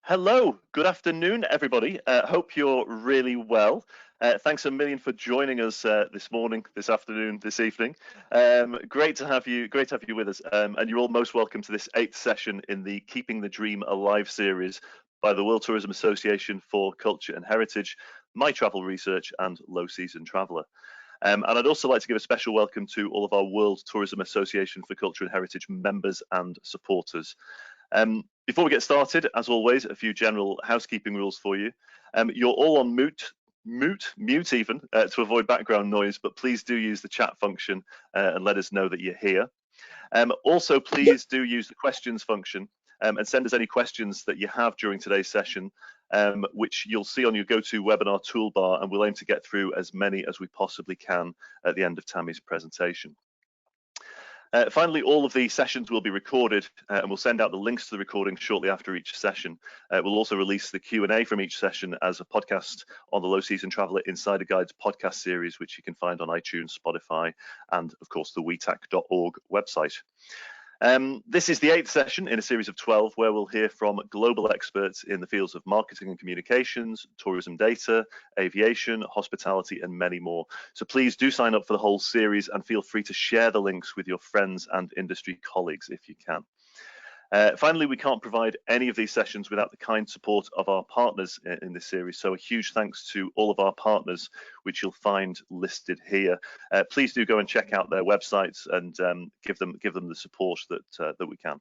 Hello, good afternoon, everybody. Hope you're really well. Thanks a million for joining us this morning, this afternoon, this evening. Great to have you with us. And you're all most welcome to this 8th session in the Keeping the Dream Alive series by the World Tourism Association for Culture and Heritage, My Travel Research, and Low Season Traveller. And I'd also like to give a special welcome to all of our World Tourism Association for Culture and Heritage members and supporters. Before we get started, as always, a few general housekeeping rules for you. You're all on mute even, to avoid background noise, but please do use the chat function and let us know that you're here. Also, please do use the questions function and send us any questions that you have during today's session, which you'll see on your GoToWebinar toolbar, and we'll aim to get through as many as we possibly can at the end of Tammy's presentation. Finally, all of the sessions will be recorded and we'll send out the links to the recording shortly after each session. We'll also release the Q&A from each session as a podcast on the Low Season Traveller Insider Guides podcast series, which you can find on iTunes, Spotify, and of course the wetac.org website. This is the 8th session in a series of 12 where we'll hear from global experts in the fields of marketing and communications, tourism data, aviation, hospitality, and many more. So please do sign up for the whole series and feel free to share the links with your friends and industry colleagues if you can. Finally, we can't provide any of these sessions without the kind support of our partners in this series. So a huge thanks to all of our partners, which you'll find listed here. Please do go and check out their websites and give them the support that we can.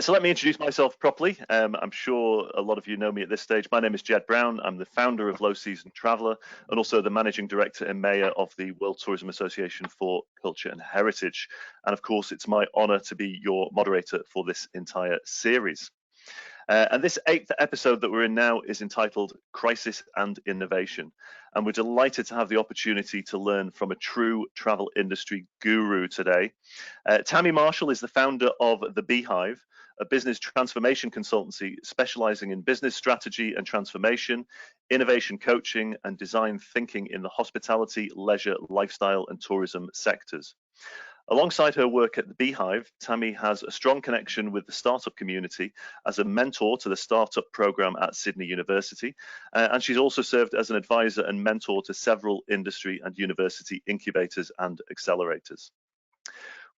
So let me introduce myself properly. I'm sure a lot of you know me at this stage. My name is Jed Brown. I'm the founder of Low Season Traveller and also the managing director and mayor of the World Tourism Association for Culture and Heritage. And of course, it's my honor to be your moderator for this entire series. And this 8th episode that we're in now is entitled Crisis and Innovation. And we're delighted to have the opportunity to learn from a true travel industry guru today. Tammy Marshall is the founder of The Beehive, a business transformation consultancy specializing in business strategy and transformation, innovation coaching, and design thinking in the hospitality, leisure, lifestyle, and tourism sectors. Alongside her work at The Beehive, Tammy has a strong connection with the startup community as a mentor to the startup program at Sydney University, and she's also served as an advisor and mentor to several industry and university incubators and accelerators.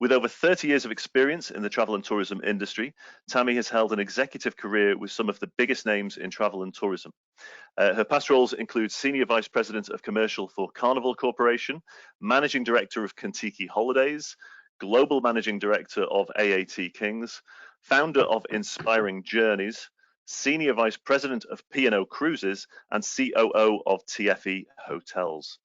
With over 30 years of experience in the travel and tourism industry, Tammy has held an executive career with some of the biggest names in travel and tourism. Her past roles include Senior Vice President of Commercial for Carnival Corporation, Managing Director of Kentucky Holidays, Global Managing Director of AAT Kings, Founder of Inspiring Journeys, Senior Vice President of P&O Cruises, and COO of TFE Hotels.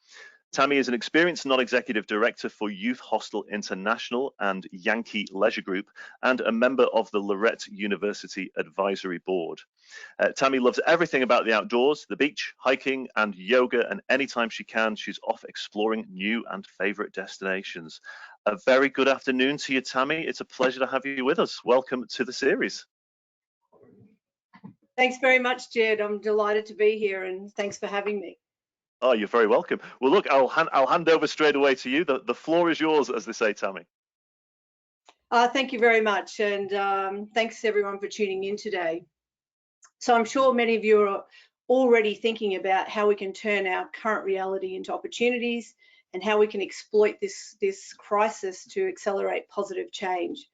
Tammy is an experienced non-executive director for Youth Hostel International and Yankee Leisure Group and a member of the Lorette University Advisory Board. Tammy loves everything about the outdoors, the beach, hiking, and yoga, and anytime she can, she's off exploring new and favorite destinations. A very good afternoon to you, Tammy. It's a pleasure to have you with us. Welcome to the series. Thanks very much, Jed. I'm delighted to be here, and thanks for having me. Oh, you're very welcome. Well, look, I'll hand over straight away to you. The floor is yours, as they say, Tammy. Thank you very much, and thanks everyone for tuning in today. So I'm sure many of you are already thinking about how we can turn our current reality into opportunities and how we can exploit this crisis to accelerate positive change.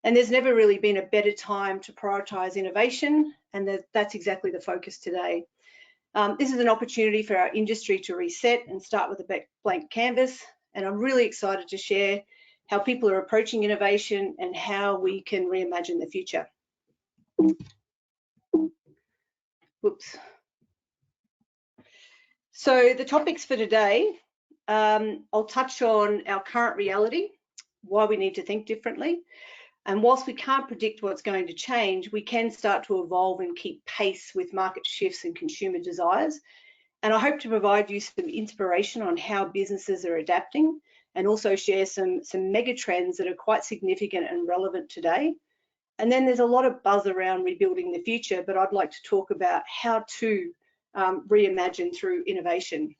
And there's never really been a better time to prioritize innovation, and that's exactly the focus today. This is an opportunity for our industry to reset and start with a blank canvas, and I'm really excited to share how people are approaching innovation and how we can reimagine the future. Whoops. So the topics for today, I'll touch on our current reality, why we need to think differently. And whilst we can't predict what's going to change, we can start to evolve and keep pace with market shifts and consumer desires. And I hope to provide you some inspiration on how businesses are adapting and also share some mega trends that are quite significant and relevant today. And then there's a lot of buzz around rebuilding the future, but I'd like to talk about how to reimagine through innovation.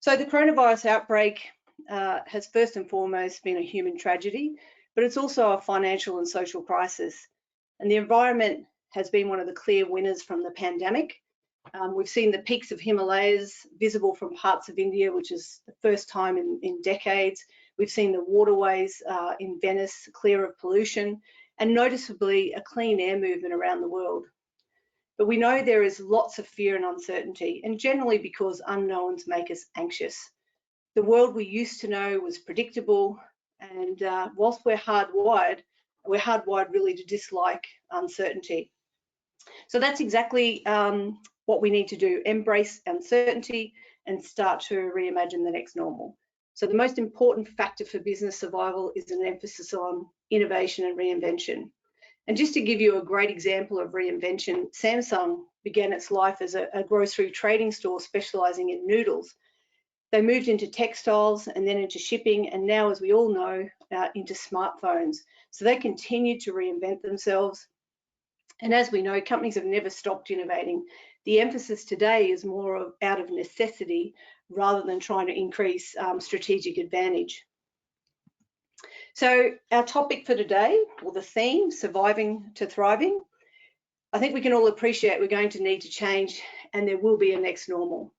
So the coronavirus outbreak has first and foremost been a human tragedy, but it's also a financial and social crisis. And the environment has been one of the clear winners from the pandemic. We've seen the peaks of Himalayas visible from parts of India, which is the first time in decades. We've seen the waterways in Venice clear of pollution, and noticeably a clean air movement around the world. But we know there is lots of fear and uncertainty, and generally because unknowns make us anxious. The world we used to know was predictable, and whilst we're hardwired really to dislike uncertainty. So that's exactly what we need to do: embrace uncertainty and start to reimagine the next normal. So the most important factor for business survival is an emphasis on innovation and reinvention. And just to give you a great example of reinvention, Samsung began its life as a grocery trading store specializing in noodles. They moved into textiles and then into shipping, and now, as we all know, into smartphones. So they continue to reinvent themselves. And as we know, companies have never stopped innovating. The emphasis today is more out of necessity rather than trying to increase strategic advantage. So our topic for today, or the theme, surviving to thriving, I think we can all appreciate we're going to need to change, and there will be a next normal.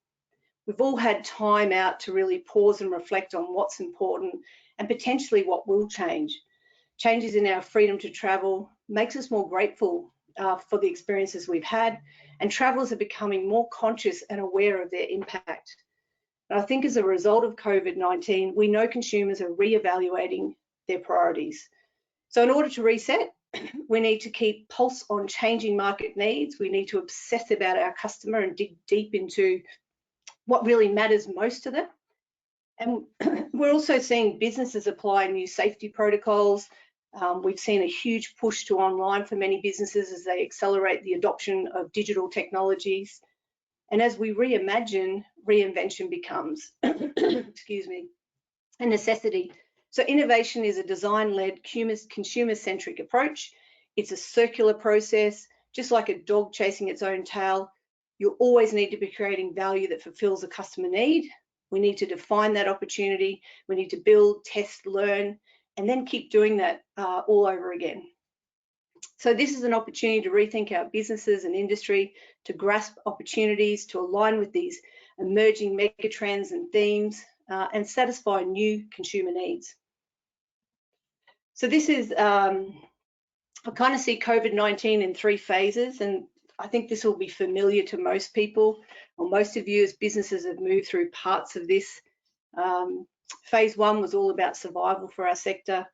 We've all had time out to really pause and reflect on what's important and potentially what will change. Changes in our freedom to travel makes us more grateful for the experiences we've had, and travellers are becoming more conscious and aware of their impact. And I think as a result of COVID-19, we know consumers are reevaluating their priorities. So in order to reset, we need to keep pulse on changing market needs. We need to obsess about our customer and dig deep into what really matters most to them. And we're also seeing businesses apply new safety protocols. We've seen a huge push to online for many businesses as they accelerate the adoption of digital technologies. And as we reimagine, reinvention becomes, excuse me, a necessity. So innovation is a design-led, consumer-centric approach. It's a circular process, just like a dog chasing its own tail. You'll always need to be creating value that fulfills a customer need. We need to define that opportunity. We need to build, test, learn, and then keep doing that all over again. So this is an opportunity to rethink our businesses and industry, to grasp opportunities, to align with these emerging mega trends and themes, and satisfy new consumer needs. So this is, I kind of see COVID-19 in 3 phases, and I think this will be familiar to most people, or most of you as businesses have moved through parts of this. Phase 1 was all about survival for our sector.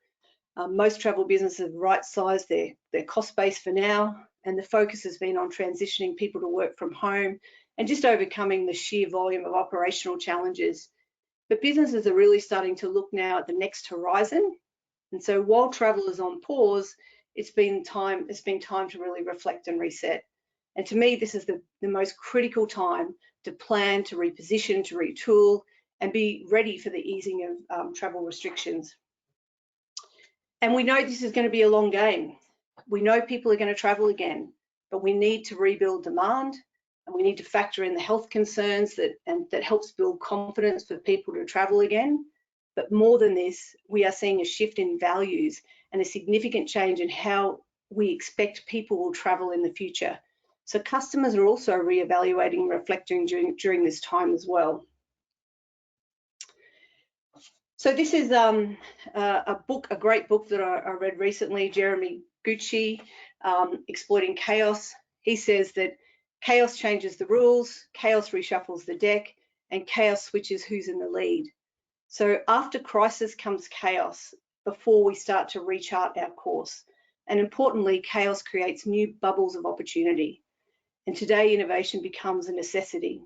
Most travel businesses have right-sized their cost base for now, and the focus has been on transitioning people to work from home and just overcoming the sheer volume of operational challenges. But businesses are really starting to look now at the next horizon. And so while travel is on pause, it's been time to really reflect and reset. And to me, this is the most critical time to plan, to reposition, to retool, and be ready for the easing of travel restrictions. And we know this is going to be a long game. We know people are going to travel again, but we need to rebuild demand, and we need to factor in the health concerns that helps build confidence for people to travel again. But more than this, we are seeing a shift in values and a significant change in how we expect people will travel in the future. So customers are also reevaluating and reflecting during this time as well. So this is a great book that I read recently, Jeremy Gucci, Exploiting Chaos. He says that chaos changes the rules, chaos reshuffles the deck, and chaos switches who's in the lead. So after crisis comes chaos before we start to rechart our course. And importantly, chaos creates new bubbles of opportunity. And today, innovation becomes a necessity.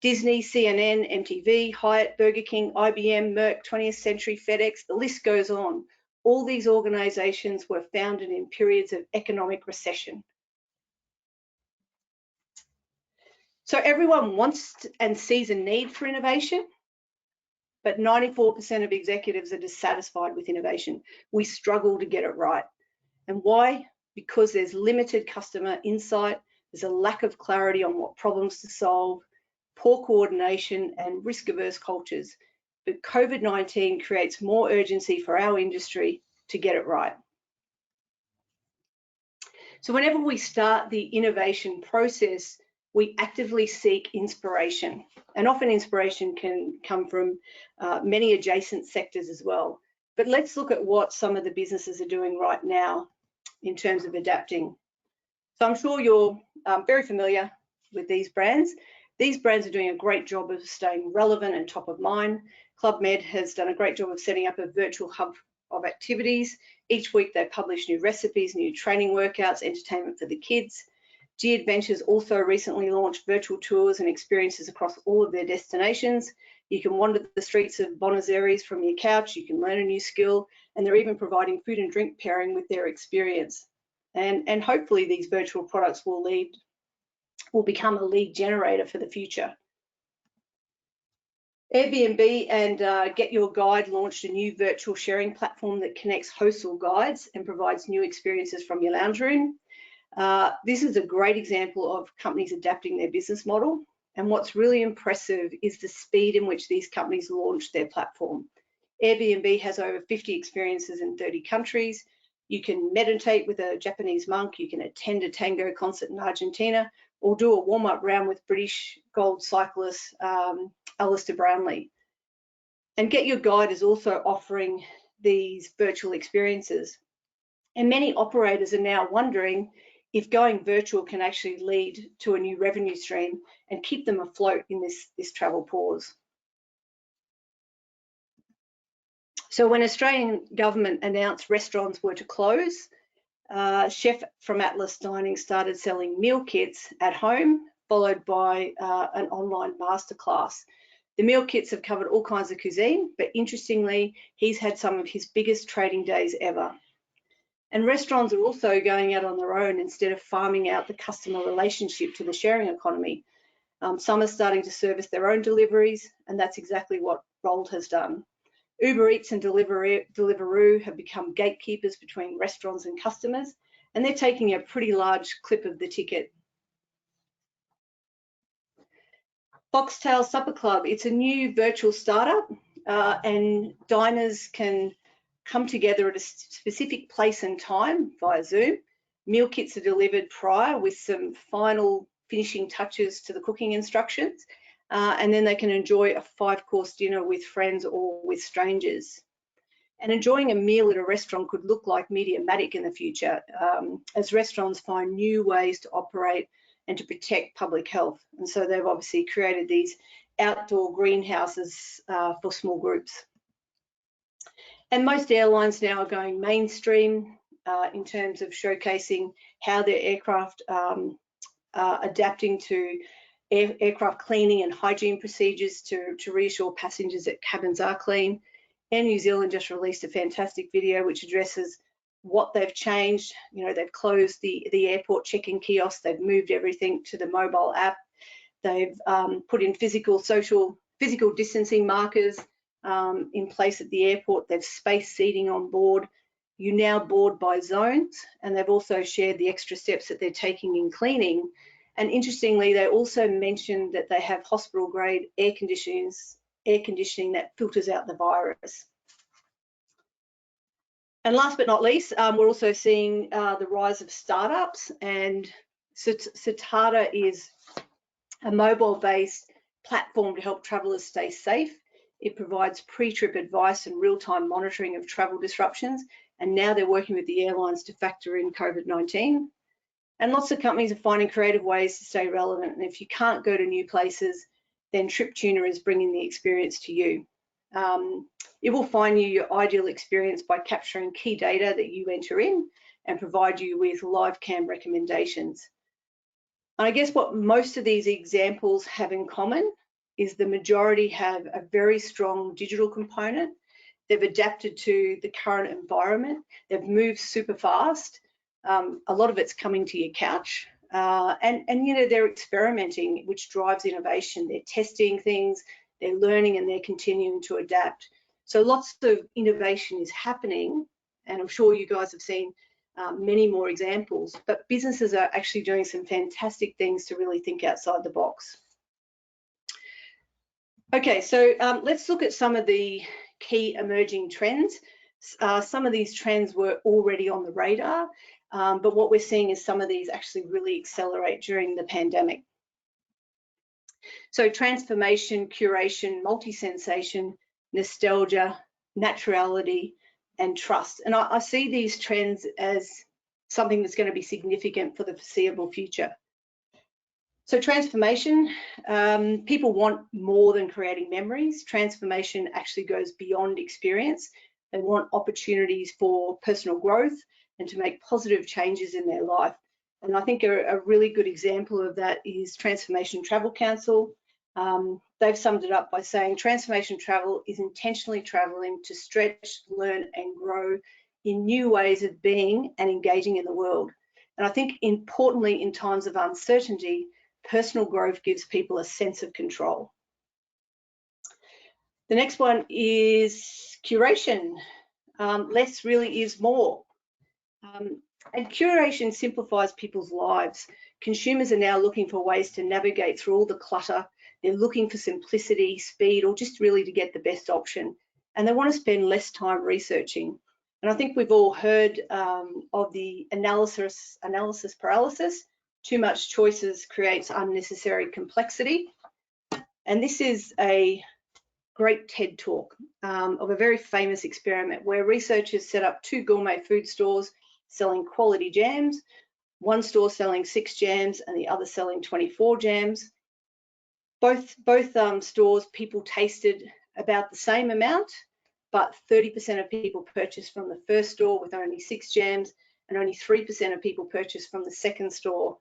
Disney, CNN, MTV, Hyatt, Burger King, IBM, Merck, 20th Century, FedEx, the list goes on. All these organizations were founded in periods of economic recession. So everyone wants and sees a need for innovation, but 94% of executives are dissatisfied with innovation. We struggle to get it right. And why? Because there's limited customer insight, there's a lack of clarity on what problems to solve, poor coordination, and risk-averse cultures. But COVID-19 creates more urgency for our industry to get it right. So whenever we start the innovation process, we actively seek inspiration. And often inspiration can come from many adjacent sectors as well. But let's look at what some of the businesses are doing right now in terms of adapting. So I'm sure you're very familiar with these brands. These brands are doing a great job of staying relevant and top of mind. Club Med has done a great job of setting up a virtual hub of activities. Each week they publish new recipes, new training workouts, entertainment for the kids. G Adventures also recently launched virtual tours and experiences across all of their destinations. You can wander the streets of Buenos Aires from your couch, you can learn a new skill, and they're even providing food and drink pairing with their experience. And hopefully these virtual products will become a lead generator for the future. Airbnb and Get Your Guide launched a new virtual sharing platform that connects hosts or guides and provides new experiences from your lounge room. This is a great example of companies adapting their business model. And what's really impressive is the speed in which these companies launched their platform. Airbnb has over 50 experiences in 30 countries. You can meditate with a Japanese monk, you can attend a tango concert in Argentina, or do a warm-up round with British gold cyclist Alistair Brownlee. And Get Your Guide is also offering these virtual experiences. And many operators are now wondering if going virtual can actually lead to a new revenue stream and keep them afloat in this travel pause. So when Australian government announced restaurants were to close, chef from Atlas Dining started selling meal kits at home, followed by an online masterclass. The meal kits have covered all kinds of cuisine, but interestingly, he's had some of his biggest trading days ever. And restaurants are also going out on their own instead of farming out the customer relationship to the sharing economy. Some are starting to service their own deliveries, and that's exactly what Rolled has done. Uber Eats and Deliveroo have become gatekeepers between restaurants and customers, and they're taking a pretty large clip of the ticket. Foxtail Supper Club, it's a new virtual startup, and diners can come together at a specific place and time via Zoom. Meal kits are delivered prior with some final finishing touches to the cooking instructions, and then they can enjoy a 5-course dinner with friends or with strangers. And enjoying a meal at a restaurant could look like Mediamatic in the future, as restaurants find new ways to operate and to protect public health. And so they've obviously created these outdoor greenhouses for small groups. And most airlines now are going mainstream in terms of showcasing how their aircraft are adapting to aircraft cleaning and hygiene procedures to reassure passengers that cabins are clean. Air New Zealand just released a fantastic video which addresses what they've changed. You know, they've closed the airport check-in kiosk, they've moved everything to the mobile app, they've put in physical distancing markers in place at the airport, they've spaced seating on board. You now board by zones, and they've also shared the extra steps that they're taking in cleaning. And interestingly, they also mentioned that they have hospital-grade air conditioning that filters out the virus. And last but not least, we're also seeing the rise of startups, and Citata is a mobile-based platform to help travellers stay safe. It provides pre-trip advice and real-time monitoring of travel disruptions, and now they're working with the airlines to factor in COVID-19. And lots of companies are finding creative ways to stay relevant, and if you can't go to new places, then TripTuner is bringing the experience to you. It will find you your ideal experience by capturing key data that you enter in and provide you with live cam recommendations. And I guess what most of these examples have in common is the majority have a very strong digital component. They've adapted to the current environment. They've moved super fast. A lot of it's coming to your couch. And you know, they're experimenting, which drives innovation. They're testing things, they're learning, and they're continuing to adapt. So lots of innovation is happening, and I'm sure you guys have seen many more examples, but businesses are actually doing some fantastic things to really think outside the box. Okay, so let's look at some of the key emerging trends. Some of these trends were already on the radar, but what we're seeing is some of these actually really accelerate during the pandemic. So transformation, curation, multi-sensation, nostalgia, naturality, and trust. And I see these trends as something that's going to be significant for the foreseeable future. So transformation, people want more than creating memories. Transformation actually goes beyond experience. They want opportunities for personal growth and to make positive changes in their life. And I think a really good example of that is Transformation Travel Council. They've summed it up by saying transformation travel is intentionally traveling to stretch, learn, and grow in new ways of being and engaging in the world. And I think importantly, in times of uncertainty, personal growth gives people a sense of control. The next one is curation. Less really is more. And curation simplifies people's lives. Consumers are now looking for ways to navigate through all the clutter. They're looking for simplicity, speed, or just really to get the best option. And they want to spend less time researching. And I think we've all heard of the analysis paralysis. Too much choices creates unnecessary complexity. And this is a great TED talk of a very famous experiment where researchers set up 2 gourmet food stores selling quality jams, one store selling 6 jams and the other selling 24 jams. Both stores, people tasted about the same amount, but 30% of people purchased from the first store with only 6 jams, and only 3% of people purchased from the second store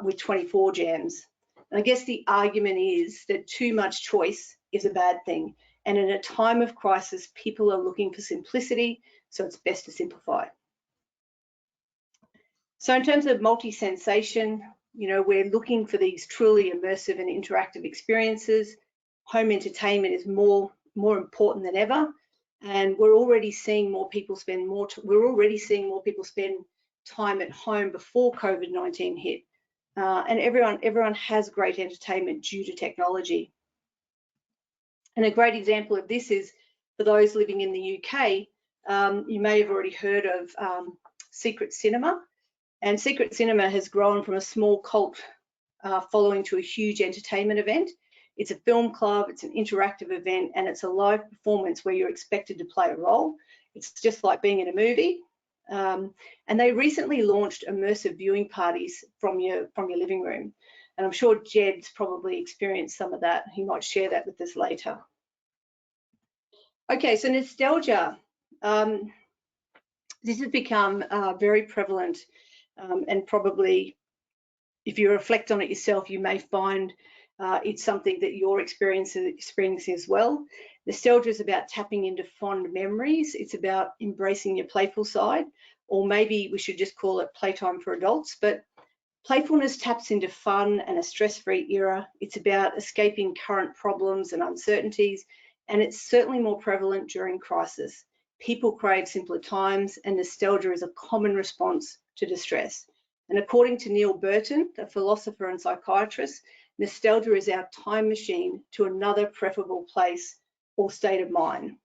with 24 jams. And I guess the argument is that too much choice is a bad thing. And in a time of crisis, people are looking for simplicity, so it's best to simplify. So in terms of multi-sensation, we're looking for these truly immersive and interactive experiences. Home entertainment is more important than ever, and we're already seeing more people spend time at home before COVID-19 hit. And everyone has great entertainment due to technology. And a great example of this is for those living in the UK, you may have already heard of Secret Cinema. And Secret Cinema has grown from a small cult following to a huge entertainment event. It's a film club, it's an interactive event, and it's a live performance where you're expected to play a role. It's just like being in a movie. And they recently launched immersive viewing parties from your living room. And I'm sure Jed's probably experienced some of that. He might share that with us later. Okay, so nostalgia. This has become very prevalent, and probably if you reflect on it yourself, you may find it's something that you're experiencing as well. Nostalgia is about tapping into fond memories. It's about embracing your playful side, or maybe we should just call it playtime for adults. But playfulness taps into fun and a stress-free era. It's about escaping current problems and uncertainties, and it's certainly more prevalent during crisis. People crave simpler times, and nostalgia is a common response to distress. And according to Neil Burton, a philosopher and psychiatrist, nostalgia is our time machine to another preferable place or state of mind.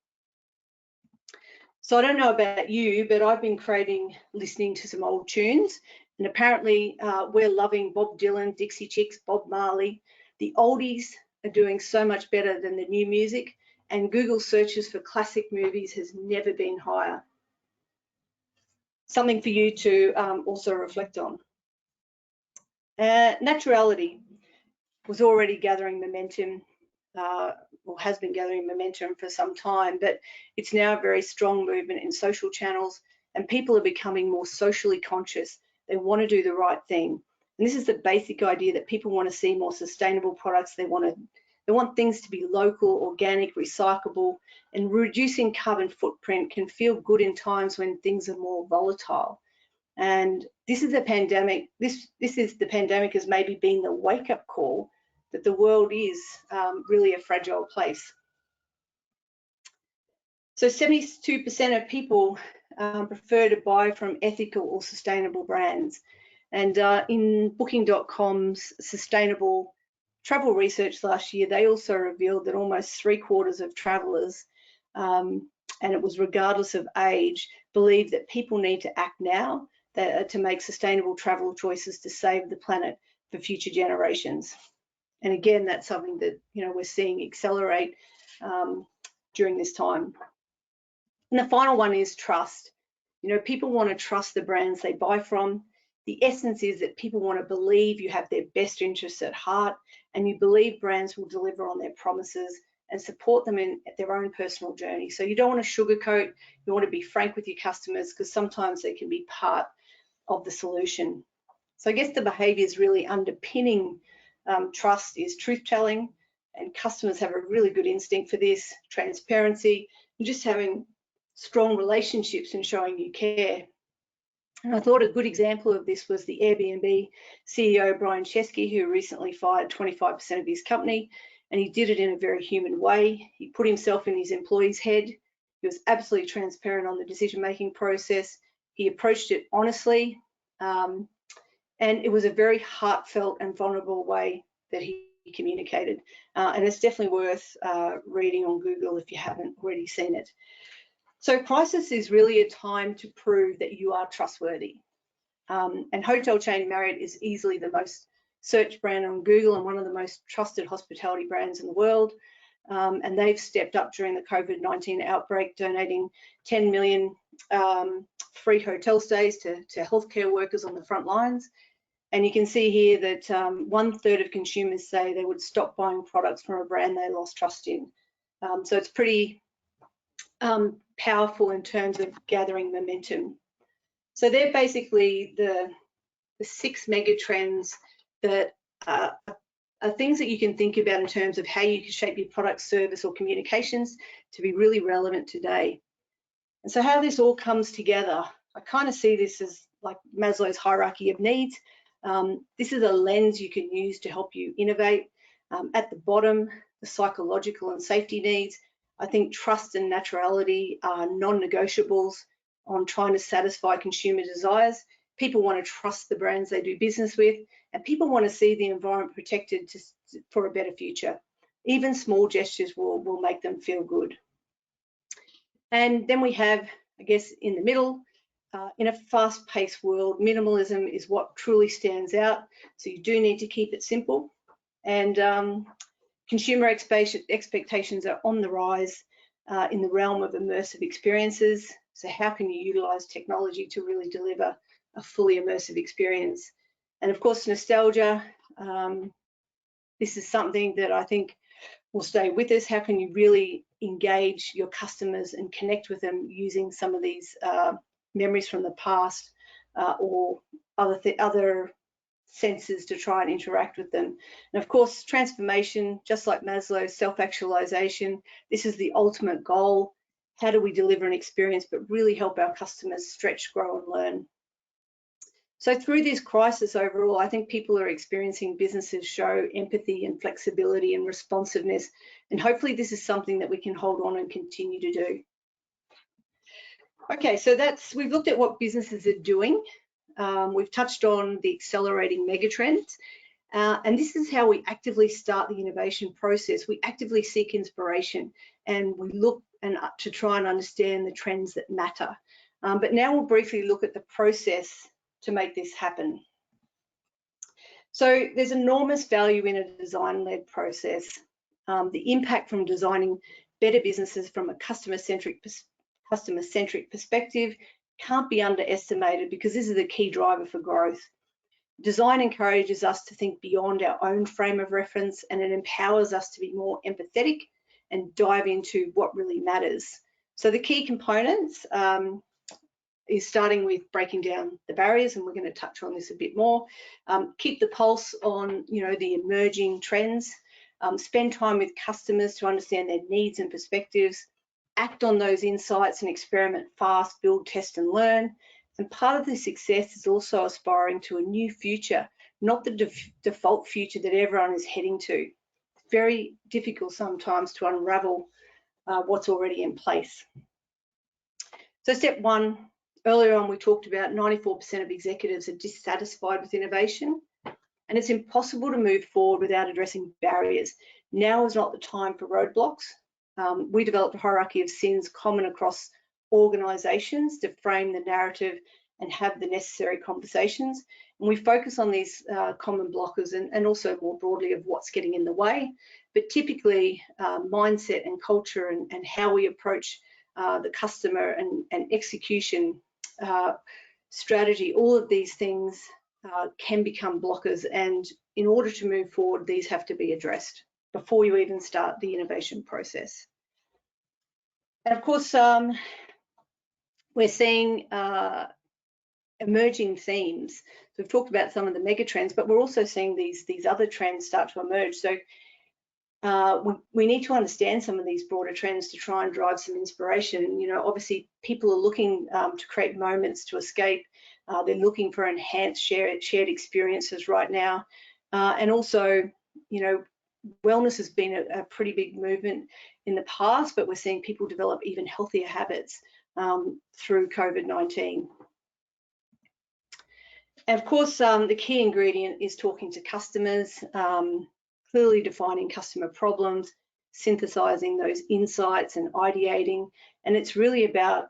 So I don't know about you, but I've been craving listening to some old tunes. And apparently we're loving Bob Dylan, Dixie Chicks, Bob Marley. The oldies are doing so much better than the new music, and Google searches for classic movies has never been higher. Something for you to also reflect on. Naturality was already gathering momentum, or has been gathering momentum for some time, but it's now a very strong movement in social channels, and people are becoming more socially conscious. They want to do the right thing. And this is the basic idea that people want to see more sustainable products. They want things to be local, organic, recyclable, and reducing carbon footprint can feel good in times when things are more volatile. And this is the pandemic. This is the pandemic has maybe been the wake-up call that the world is really a fragile place. So 72% of people prefer to buy from ethical or sustainable brands. And in Booking.com's sustainable travel research last year, they also revealed that almost 3/4 of travellers, and it was regardless of age, believe that people need to act now to make sustainable travel choices to save the planet for future generations. And again, that's something that we're seeing accelerate during this time. And the final one is trust. People want to trust the brands they buy from. The essence is that people want to believe you have their best interests at heart, and you believe brands will deliver on their promises and support them in their own personal journey. So you don't want to sugarcoat, you want to be frank with your customers, because sometimes they can be part of the solution. So I guess the behaviours really underpinning trust is truth-telling, and customers have a really good instinct for this, transparency, and just having strong relationships and showing you care. And I thought a good example of this was the Airbnb CEO, Brian Chesky, who recently fired 25% of his company, and he did it in a very human way. He put himself in his employee's head. He was absolutely transparent on the decision-making process. He approached it honestly, and it was a very heartfelt and vulnerable way that he communicated. And it's definitely worth reading on Google if you haven't already seen it. So crisis is really a time to prove that you are trustworthy. And hotel chain Marriott is easily the most searched brand on Google and one of the most trusted hospitality brands in the world. And they've stepped up during the COVID-19 outbreak, donating 10 million free hotel stays to healthcare workers on the front lines. And you can see here that 1/3 of consumers say they would stop buying products from a brand they lost trust in. So it's pretty powerful in terms of gathering momentum. So they're basically the 6 mega trends that are things that you can think about in terms of how you can shape your product, service, or communications to be really relevant today. And so how this all comes together, I kind of see this as like Maslow's hierarchy of needs. This is a lens you can use to help you innovate. At the bottom, the psychological and safety needs. I think trust and naturality are non-negotiables on trying to satisfy consumer desires. People want to trust the brands they do business with, and people want to see the environment protected for a better future. Even small gestures will make them feel good. And then we have, I guess, in the middle, in a fast-paced world, minimalism is what truly stands out. So you do need to keep it simple. And consumer expectations are on the rise in the realm of immersive experiences. So how can you utilize technology to really deliver a fully immersive experience? And of course, nostalgia. This is something that I think will stay with us. How can you really engage your customers and connect with them using some of these memories from the past or other senses to try and interact with them? And of course, transformation, just like Maslow's self-actualization, this is the ultimate goal. How do we deliver an experience but really help our customers stretch, grow, and learn? So through this crisis overall, I think people are experiencing businesses show empathy and flexibility and responsiveness, and hopefully this is something that we can hold on and continue to do. Okay, so we've looked at what businesses are doing. We've touched on the accelerating megatrends, and this is how we actively start the innovation process. We actively seek inspiration, and we look to try and understand the trends that matter. But now we'll briefly look at the process to make this happen. So there's enormous value in a design-led process. The impact from designing better businesses from a customer-centric perspective can't be underestimated, because this is a key driver for growth. Design encourages us to think beyond our own frame of reference, and it empowers us to be more empathetic and dive into what really matters. So the key components is starting with breaking down the barriers, and we're going to touch on this a bit more. Keep the pulse on the emerging trends. Spend time with customers to understand their needs and perspectives. Act on those insights and experiment fast, build, test, and learn. And part of the success is also aspiring to a new future, not the default future that everyone is heading to. It's very difficult sometimes to unravel what's already in place. So step one, earlier on we talked about 94% of executives are dissatisfied with innovation, and it's impossible to move forward without addressing barriers. Now is not the time for roadblocks. We developed a hierarchy of sins common across organisations to frame the narrative and have the necessary conversations. And we focus on these common blockers and also more broadly of what's getting in the way. But typically mindset and culture and how we approach the customer and execution strategy, all of these things can become blockers. And in order to move forward, these have to be addressed before you even start the innovation process. And of course, we're seeing emerging themes. So we've talked about some of the mega trends, but we're also seeing these other trends start to emerge. So we need to understand some of these broader trends to try and drive some inspiration. You know, obviously people are looking to create moments to escape. They're looking for enhanced shared experiences right now. And also, you know, wellness has been a pretty big movement in the past, but we're seeing people develop even healthier habits through COVID-19. And of course, the key ingredient is talking to customers, clearly defining customer problems, synthesizing those insights and ideating. And it's really about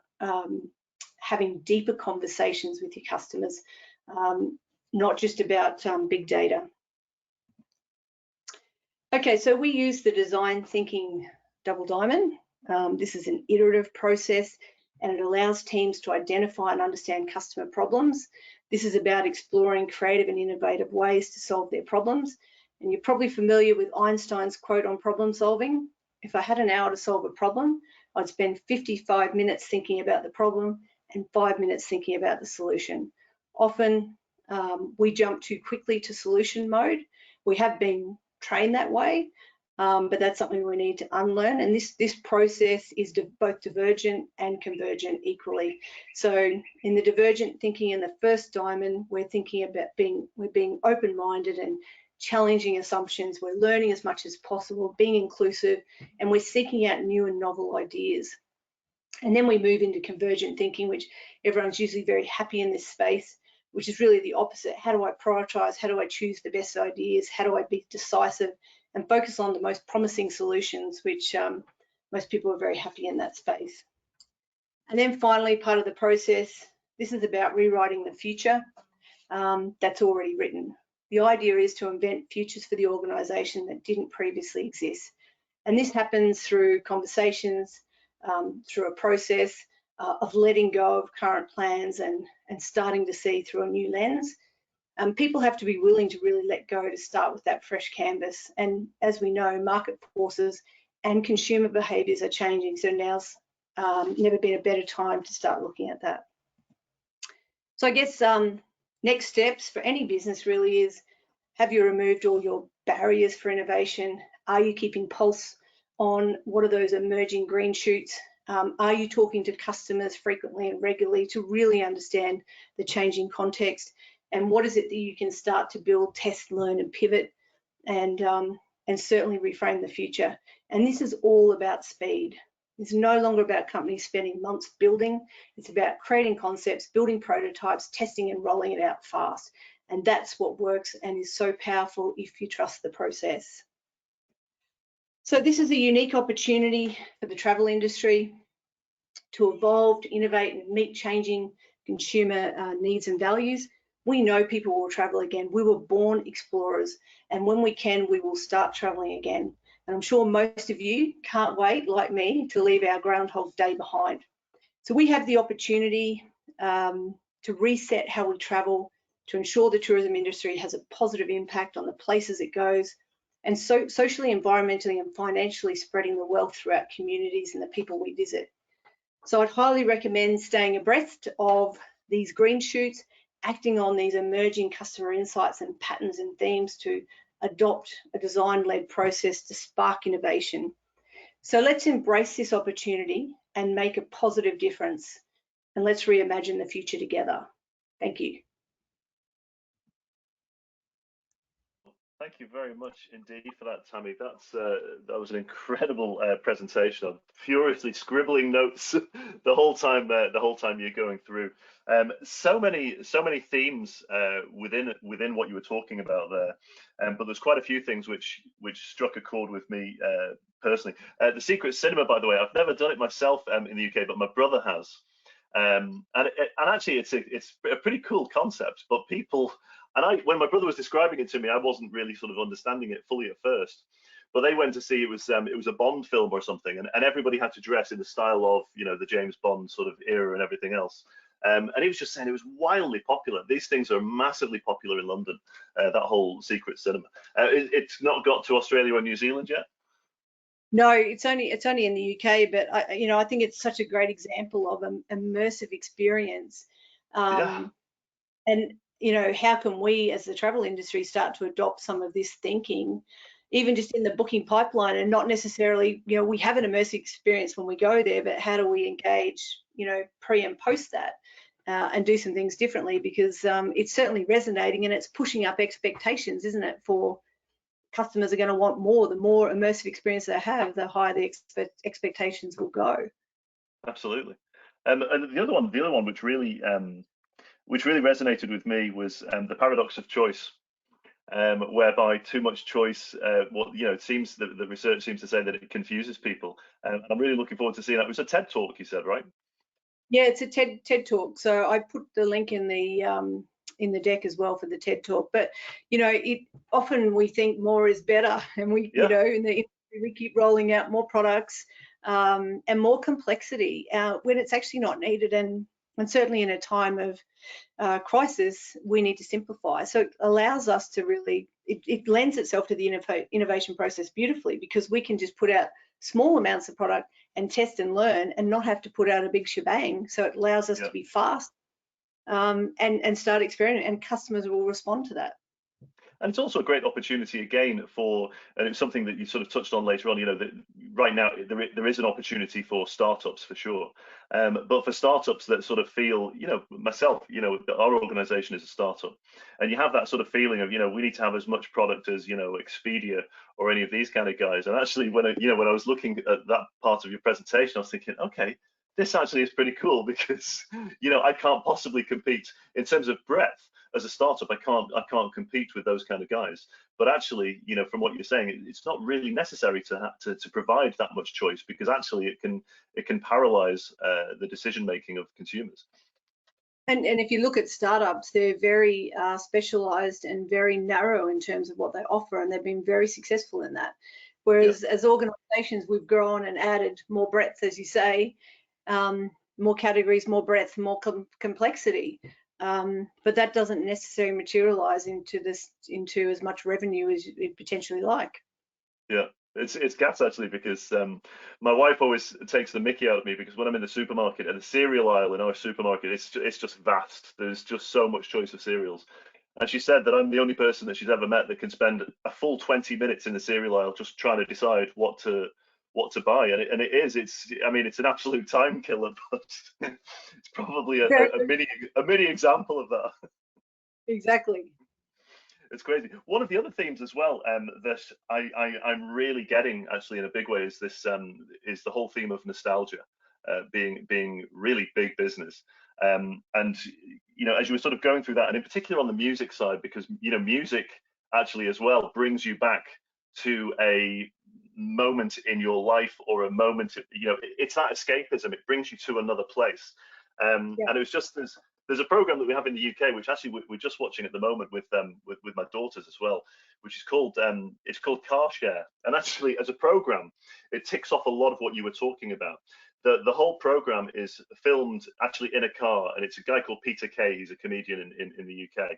having deeper conversations with your customers, not just about big data. Okay, so we use the design thinking double diamond. This is an iterative process and it allows teams to identify and understand customer problems. This is about exploring creative and innovative ways to solve their problems. And you're probably familiar with Einstein's quote on problem solving. If I had an hour to solve a problem, I'd spend 55 minutes thinking about the problem and 5 minutes thinking about the solution. Often we jump too quickly to solution mode. We have been trained that way, but that's something we need to unlearn. And this process is both divergent and convergent equally. So in the divergent thinking in the first diamond, we're thinking about we're being open-minded and challenging assumptions. We're learning as much as possible, being inclusive, and we're seeking out new and novel ideas. And then we move into convergent thinking, which everyone's usually very happy in this space, which is really the opposite. How do I prioritize? How do I choose the best ideas? How do I be decisive and focus on the most promising solutions, which most people are very happy in that space. And then finally, part of the process, this is about rewriting the future that's already written. The idea is to invent futures for the organization that didn't previously exist. And this happens through conversations, through a process of letting go of current plans and starting to see through a new lens. People have to be willing to really let go to start with that fresh canvas. And as we know, market forces and consumer behaviours are changing. So now's never been a better time to start looking at that. So I guess next steps for any business really is, have you removed all your barriers for innovation? Are you keeping pulse on what are those emerging green shoots? Are you talking to customers frequently and regularly to really understand the changing context? And what is it that you can start to build, test, learn, and pivot, and certainly reframe the future? And this is all about speed. It's no longer about companies spending months building. It's about creating concepts, building prototypes, testing and rolling it out fast. And that's what works and is so powerful if you trust the process. So this is a unique opportunity for the travel industry to evolve, to innovate and meet changing consumer needs and values. We know people will travel again. We were born explorers, and when we can, we will start traveling again. And I'm sure most of you can't wait, like me, to leave our Groundhog Day behind. So we have the opportunity to reset how we travel, to ensure the tourism industry has a positive impact on the places it goes, and so socially, environmentally, and financially spreading the wealth throughout communities and the people we visit. So I'd highly recommend staying abreast of these green shoots, acting on these emerging customer insights and patterns and themes to adopt a design-led process to spark innovation. So let's embrace this opportunity and make a positive difference. And let's reimagine the future together. Thank you. Thank you very much indeed for that, Tammy. That was an incredible presentation. I'm furiously scribbling notes the whole time you're going through. So many themes within what you were talking about there. But there's quite a few things which struck a chord with me personally. The Secret Cinema, by the way, I've never done it myself in the UK, but my brother has. And actually, it's a pretty cool concept. But people, and when my brother was describing it to me, I wasn't really sort of understanding it fully at first. But they went to see it was a Bond film or something, and everybody had to dress in the style of the James Bond sort of era and everything else. And he was just saying it was wildly popular. These things are massively popular in London. That whole secret cinema. It's not got to Australia or New Zealand yet. No, it's only in the UK, but I think it's such a great example of an immersive experience. Yeah. And how can we as the travel industry start to adopt some of this thinking, even just in the booking pipeline, and not necessarily, we have an immersive experience when we go there, but how do we engage, pre and post that, and do some things differently, because it's certainly resonating and it's pushing up expectations, isn't it? For customers are going to want more. The more immersive experience they have, the higher the expectations will go. Absolutely. And the other one which really resonated with me was the paradox of choice, whereby too much choice, it seems that the research seems to say that it confuses people. And I'm really looking forward to seeing that. It was a TED talk, you said, right? Yeah, it's a TED talk. So I put the link in the deck as well for the TED talk. But often we think more is better, and we we keep rolling out more products and more complexity when it's actually not needed. And certainly in a time of crisis, we need to simplify. So it allows us to really, it lends itself to the innovation process beautifully, because we can just put out small amounts of product and test and learn and not have to put out a big shebang. So it allows us to be fast and start experimenting, and customers will respond to that. And it's also a great opportunity again and it's something that you sort of touched on later on, that right now there is an opportunity for startups for sure. But for startups that sort of feel, myself, our organization is a startup, and you have that sort of feeling of, we need to have as much product as, Expedia or any of these kind of guys. And actually when I was looking at that part of your presentation, I was thinking, okay, this actually is pretty cool, because, I can't possibly compete in terms of breadth. As a startup, I can't compete with those kind of guys. But actually, from what you're saying, it's not really necessary to provide that much choice, because actually it can paralyze the decision making of consumers. And if you look at startups, they're very specialized and very narrow in terms of what they offer, and they've been very successful in that. Whereas as organizations, we've grown and added more breadth, as you say, more categories, more breadth, more complexity. But that doesn't necessarily materialize into as much revenue as you'd potentially like. Yeah, it's gas actually, because my wife always takes the mickey out of me, because when I'm in the supermarket, and the cereal aisle in our supermarket, it's just vast. There's just so much choice of cereals. And she said that I'm the only person that she's ever met that can spend a full 20 minutes in the cereal aisle just trying to decide what to buy, and it's an absolute time killer, but it's probably a mini example of that. Exactly. It's crazy. One of the other themes as well that I'm really getting actually in a big way is this is the whole theme of nostalgia being really big business. And as you were sort of going through that, and in particular on the music side, because music actually as well brings you back to a moment in your life, or a moment, it's that escapism. It brings you to another place. And it was just there's a program that we have in the UK, which actually we're just watching at the moment with my daughters as well, which is called Car Share. And actually, as a program, it ticks off a lot of what you were talking about. The whole program is filmed actually in a car, and it's a guy called Peter Kay. He's a comedian in the UK.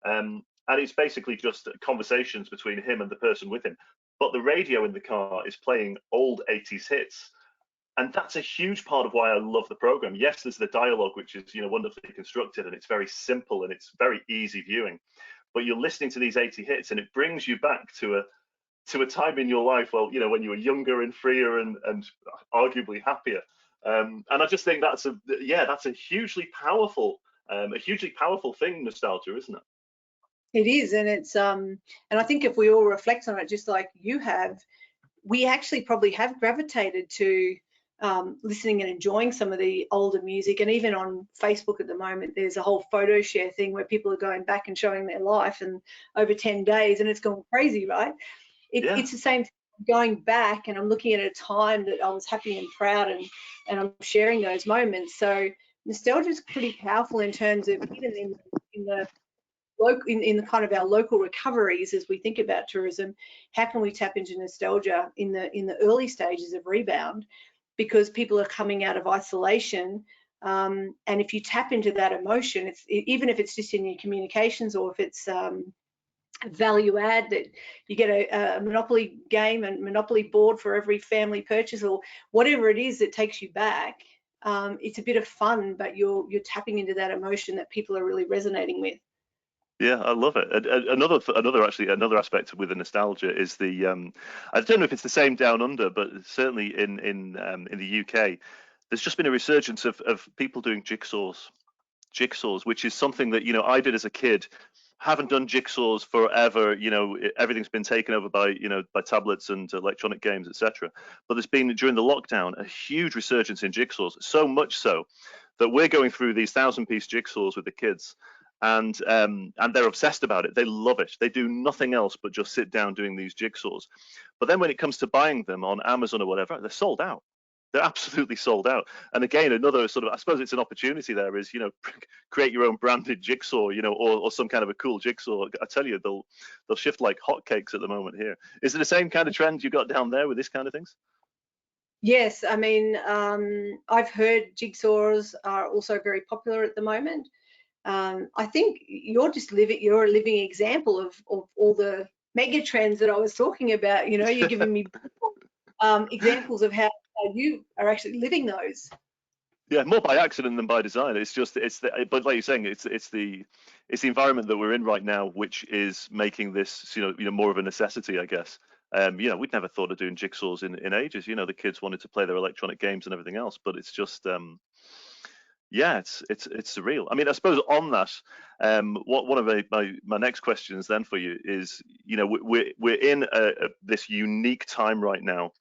And it's basically just conversations between him and the person with him. But the radio in the car is playing old 80s hits. And that's a huge part of why I love the program. Yes, there's the dialogue, which is wonderfully constructed, and it's very simple and it's very easy viewing. But you're listening to these 80 hits, and it brings you back to a time in your life, well, when you were younger and freer and arguably happier. And I just think that's a hugely powerful thing, nostalgia, isn't it? It is, and it's and I think if we all reflect on it, just like you have, we actually probably have gravitated to listening and enjoying some of the older music. And even on Facebook at the moment, there's a whole photo share thing where people are going back and showing their life, and over 10 days, and it's gone crazy, right? It's the same thing, going back, and I'm looking at a time that I was happy and proud, and I'm sharing those moments. So nostalgia is pretty powerful in terms of even in the in the kind of our local recoveries as we think about tourism. How can we tap into nostalgia in the early stages of rebound, because people are coming out of isolation, and if you tap into that emotion, even if it's just in your communications, or if it's value add, that you get a Monopoly game and Monopoly board for every family purchase, or whatever it is that takes you back. It's a bit of fun, but you're tapping into that emotion that people are really resonating with. Yeah, I love it. Another aspect with the nostalgia is the I don't know if it's the same down under, but certainly in the UK, there's just been a resurgence of people doing jigsaws, which is something that I did as a kid. Haven't done jigsaws forever. Everything's been taken over by by tablets and electronic games, etc. But there's been, during the lockdown, a huge resurgence in jigsaws. So much so that we're going through these 1,000-piece jigsaws with the kids, and they're obsessed about it. They love it. They do nothing else but just sit down doing these jigsaws. But then when it comes to buying them on Amazon or whatever, they're sold out. They're absolutely sold out. And again, another sort of, I suppose it's an opportunity there is, create your own branded jigsaw, or some kind of a cool jigsaw. I tell you, they'll shift like hotcakes at the moment here. Is it the same kind of trend you got down there with this kind of things? Yes, I mean, I've heard jigsaws are also very popular at the moment. I think you're a living example of all the mega trends that I was talking about. You're giving me examples of how you are actually living those. Yeah, more by accident than by design. But like you're saying, it's the environment that we're in right now, which is making this more of a necessity, I guess. We'd never thought of doing jigsaws in ages. The kids wanted to play their electronic games and everything else, but it's just yeah, it's surreal. I mean, I suppose on that, one of my next questions then for you is, we're in this unique time right now,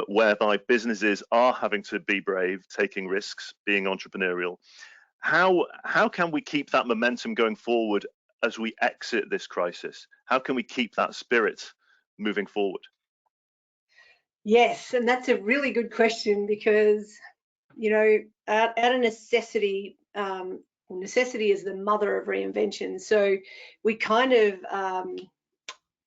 whereby businesses are having to be brave, taking risks, being entrepreneurial. How can we keep that momentum going forward as we exit this crisis? How can we keep that spirit moving forward? Yes, and that's a really good question, because out of necessity, necessity is the mother of reinvention. So we kind of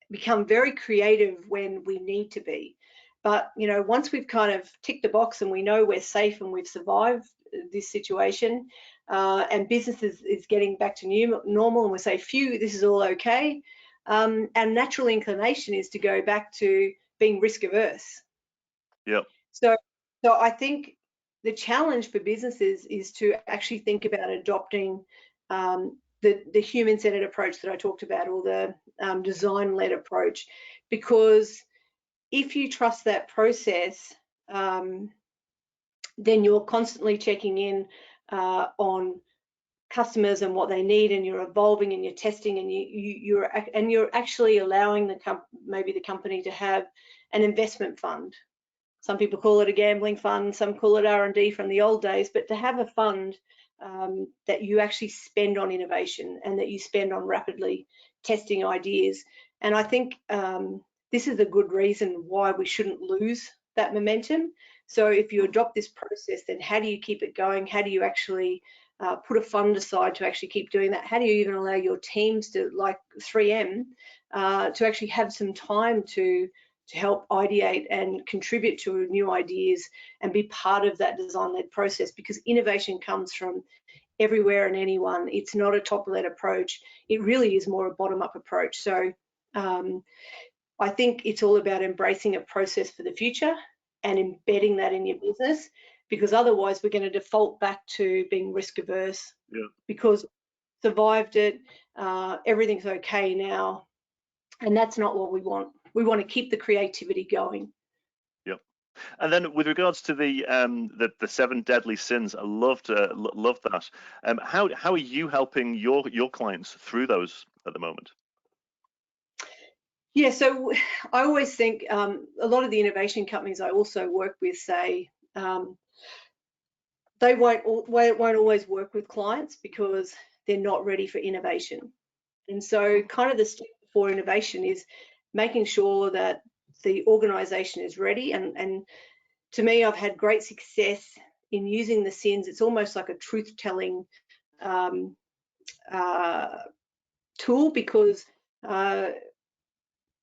become very creative when we need to be. But once we've kind of ticked the box and we know we're safe and we've survived this situation, and business is getting back to normal, and we say, phew, this is all okay, our natural inclination is to go back to being risk averse. Yep. So I think the challenge for businesses is to actually think about adopting the human-centered approach that I talked about, or the design-led approach, because if you trust that process, then you're constantly checking in on customers and what they need, and you're evolving and you're testing, and you're actually allowing maybe the company to have an investment fund. Some people call it a gambling fund, some call it R&D from the old days, but to have a fund that you actually spend on innovation, and that you spend on rapidly testing ideas. And I think this is a good reason why we shouldn't lose that momentum. So if you adopt this process, then how do you keep it going? How do you actually put a fund aside to actually keep doing that? How do you even allow your teams to, like 3M, to actually have some time to help ideate and contribute to new ideas and be part of that design-led process? Because innovation comes from everywhere and anyone. It's not a top-led approach. It really is more a bottom-up approach. So I think it's all about embracing a process for the future and embedding that in your business, because otherwise we're going to default back to being risk averse. Yeah. Because survived it, everything's okay now, and that's not what we want. We want to keep the creativity going. Yep. And then with regards to the 7 deadly sins, I loved that. How are you helping your clients through those at the moment? Yeah, so I always think a lot of the innovation companies I also work with say they won't always work with clients because they're not ready for innovation. And so kind of the step before innovation is making sure that the organization is ready. And to me, I've had great success in using the SINs, it's almost like a truth-telling tool, because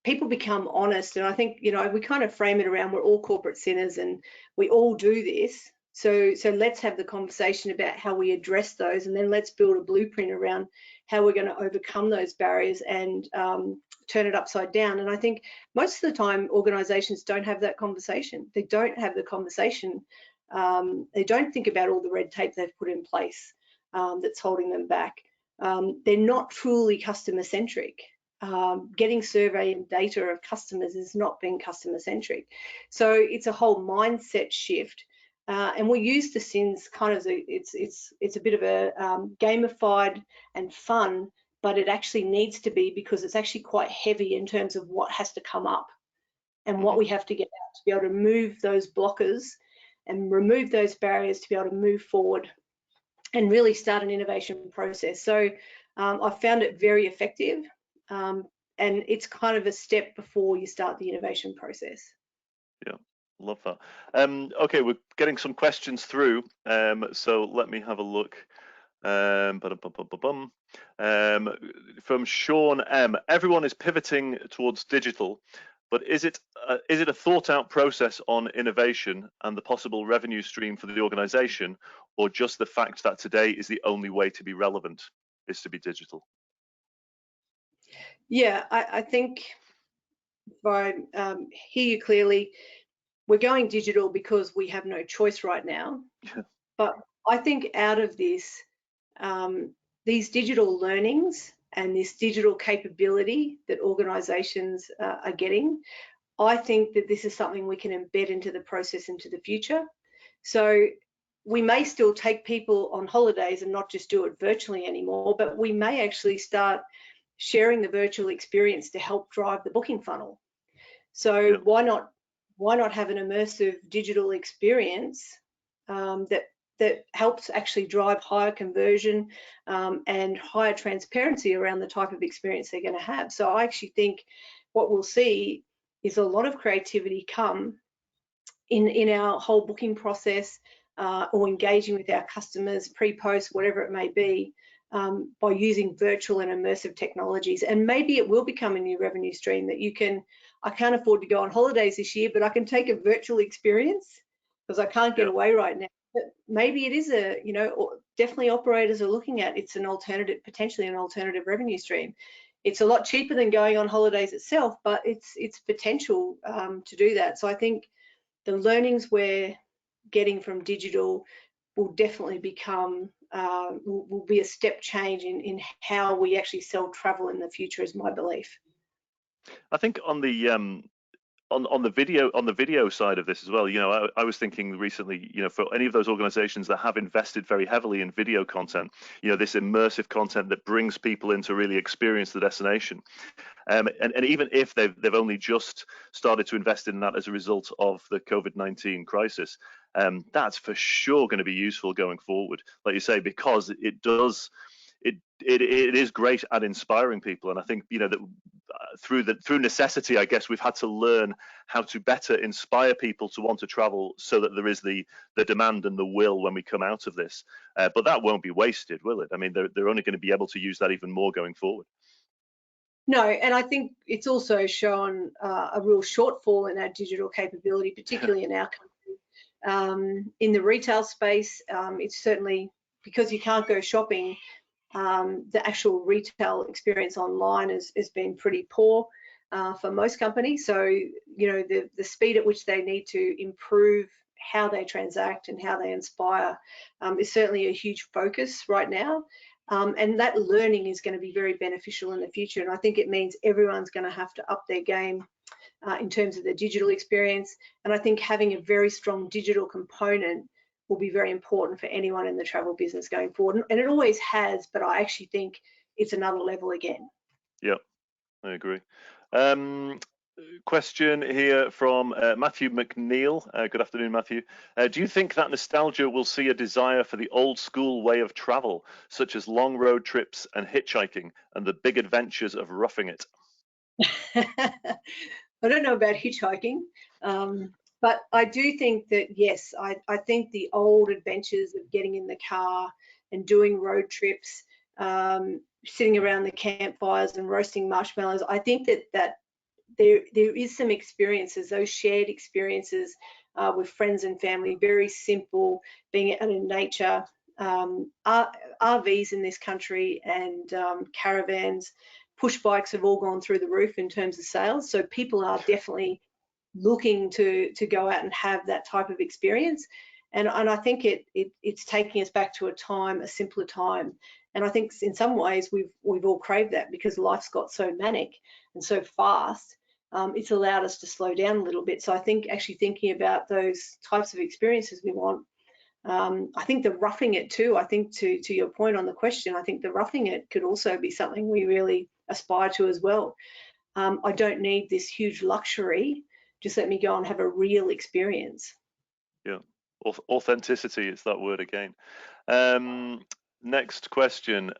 people become honest. And I think, you know, we kind of frame it around, we're all corporate sinners and we all do this. So let's have the conversation about how we address those, and then let's build a blueprint around how we're going to overcome those barriers and turn it upside down. And I think most of the time organizations don't have that conversation. They don't have the conversation. They don't think about all the red tape they've put in place that's holding them back. They're not truly customer centric. Getting survey and data of customers is not being customer centric. So it's a whole mindset shift. And we use the SINs kind of, it's a bit of a gamified and fun, but it actually needs to be, because it's actually quite heavy in terms of what has to come up and what we have to get out to be able to move those blockers and remove those barriers to be able to move forward and really start an innovation process. So I've found it very effective, and it's kind of a step before you start the innovation process. Yeah. Love that. Okay, we're getting some questions through, so let me have a look. From Sean M. Everyone is pivoting towards digital, but is it a thought-out process on innovation and the possible revenue stream for the organization, or just the fact that today is the only way to be relevant is to be digital? Yeah, I think if I hear you clearly, we're going digital because we have no choice right now. But I think out of this, these digital learnings and this digital capability that organizations are getting, I think that this is something we can embed into the process into the future. So we may still take people on holidays and not just do it virtually anymore, but we may actually start sharing the virtual experience to help drive the booking funnel. So why not have an immersive digital experience that helps actually drive higher conversion and higher transparency around the type of experience they're going to have. So I actually think what we'll see is a lot of creativity come in our whole booking process or engaging with our customers pre-post, whatever it may be, by using virtual and immersive technologies. And maybe it will become a new revenue stream that you can, I can't afford to go on holidays this year, but I can take a virtual experience because I can't get away right now. But maybe it is a, you know, definitely operators are looking at, it's an alternative, potentially an alternative revenue stream. It's a lot cheaper than going on holidays itself, but it's potential to do that. So I think the learnings we're getting from digital will definitely become, will be a step change in how we actually sell travel in the future, is my belief. I think on the on the video side of this as well, you know, I was thinking recently, you know, for any of those organizations that have invested very heavily in video content, you know, this immersive content that brings people in to really experience the destination. And even if they've only just started to invest in that as a result of the COVID-19 crisis, that's for sure going to be useful going forward, like you say, because it does. It is great at inspiring people, and I think, you know, that through necessity, I guess we've had to learn how to better inspire people to want to travel, so that there is the demand and the will when we come out of this. But that won't be wasted, will it? I mean, they're only going to be able to use that even more going forward. No, and I think it's also shown a real shortfall in our digital capability, particularly in our country. In the retail space, it's certainly because you can't go shopping. The actual retail experience online has been pretty poor for most companies. So, you know, the speed at which they need to improve how they transact and how they inspire is certainly a huge focus right now. And that learning is going to be very beneficial in the future. And I think it means everyone's going to have to up their game in terms of the digital experience. And I think having a very strong digital component will be very important for anyone in the travel business going forward. And it always has, but I actually think it's another level again. Yeah, I agree. Question here from Matthew McNeil. Good afternoon, Matthew. Do you think that nostalgia will see a desire for the old school way of travel, such as long road trips and hitchhiking and the big adventures of roughing it? I don't know about hitchhiking. But I do think that, yes, I think the old adventures of getting in the car and doing road trips, sitting around the campfires and roasting marshmallows, I think that there is some experiences, those shared experiences with friends and family, very simple, being out in nature, RVs in this country and caravans, push bikes have all gone through the roof in terms of sales. So people are definitely looking to go out and have that type of experience. And I think it's taking us back to a simpler time. And I think in some ways we've all craved that, because life's got so manic and so fast. It's allowed us to slow down a little bit. So I think actually thinking about those types of experiences we want. I think the roughing it too, I think to your point on the question, I think the roughing it could also be something we really aspire to as well. I don't need this huge luxury. Just let me go and have a real experience. Yeah, authenticity is that word again. Next question,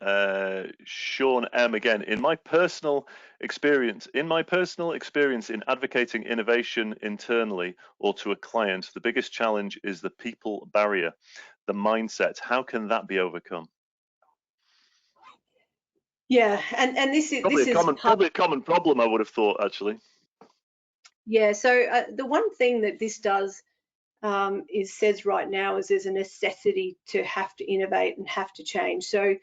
Sean M. again. In my personal experience in advocating innovation internally or to a client, the biggest challenge is the people barrier, the mindset. How can that be overcome? Yeah, and this is probably a common problem, I would have thought, actually. Yeah, so the one thing that this does says right now is there's a necessity to have to innovate and have to change. So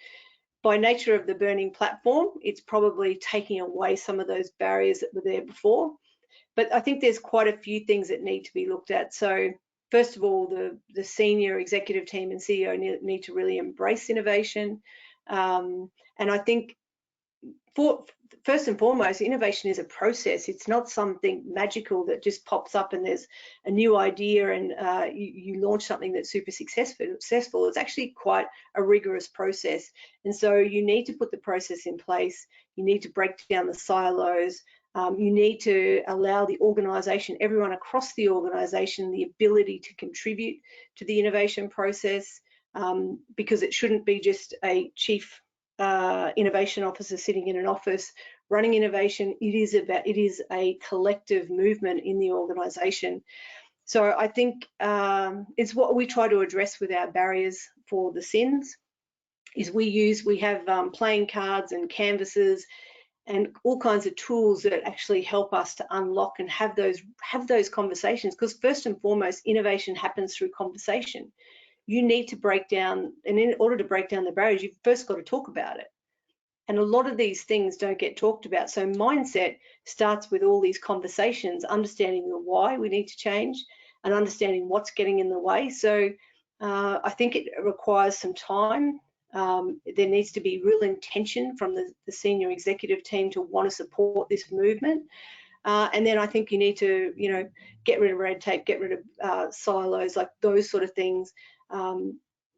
by nature of the burning platform, it's probably taking away some of those barriers that were there before. But I think there's quite a few things that need to be looked at. So first of all, the senior executive team and CEO need to really embrace innovation. And I think first and foremost, innovation is a process. It's not something magical that just pops up and there's a new idea and you launch something that's super successful. It's actually quite a rigorous process. And so you need to put the process in place. You need to break down the silos. You need to allow the organisation, everyone across the organisation, the ability to contribute to the innovation process, because it shouldn't be just a chief innovation officer sitting in an office running innovation. It is a collective movement in the organisation. So I think it's what we try to address with our barriers for the SINs. Is we have playing cards and canvases and all kinds of tools that actually help us to unlock and have those conversations, because first and foremost, innovation happens through conversation. You need to break down, and in order to break down the barriers, you've first got to talk about it. And a lot of these things don't get talked about. So mindset starts with all these conversations, understanding the why we need to change and understanding what's getting in the way. So I think it requires some time. There needs to be real intention from the senior executive team to want to support this movement. And then I think you need to, get rid of red tape, get rid of silos, like those sort of things.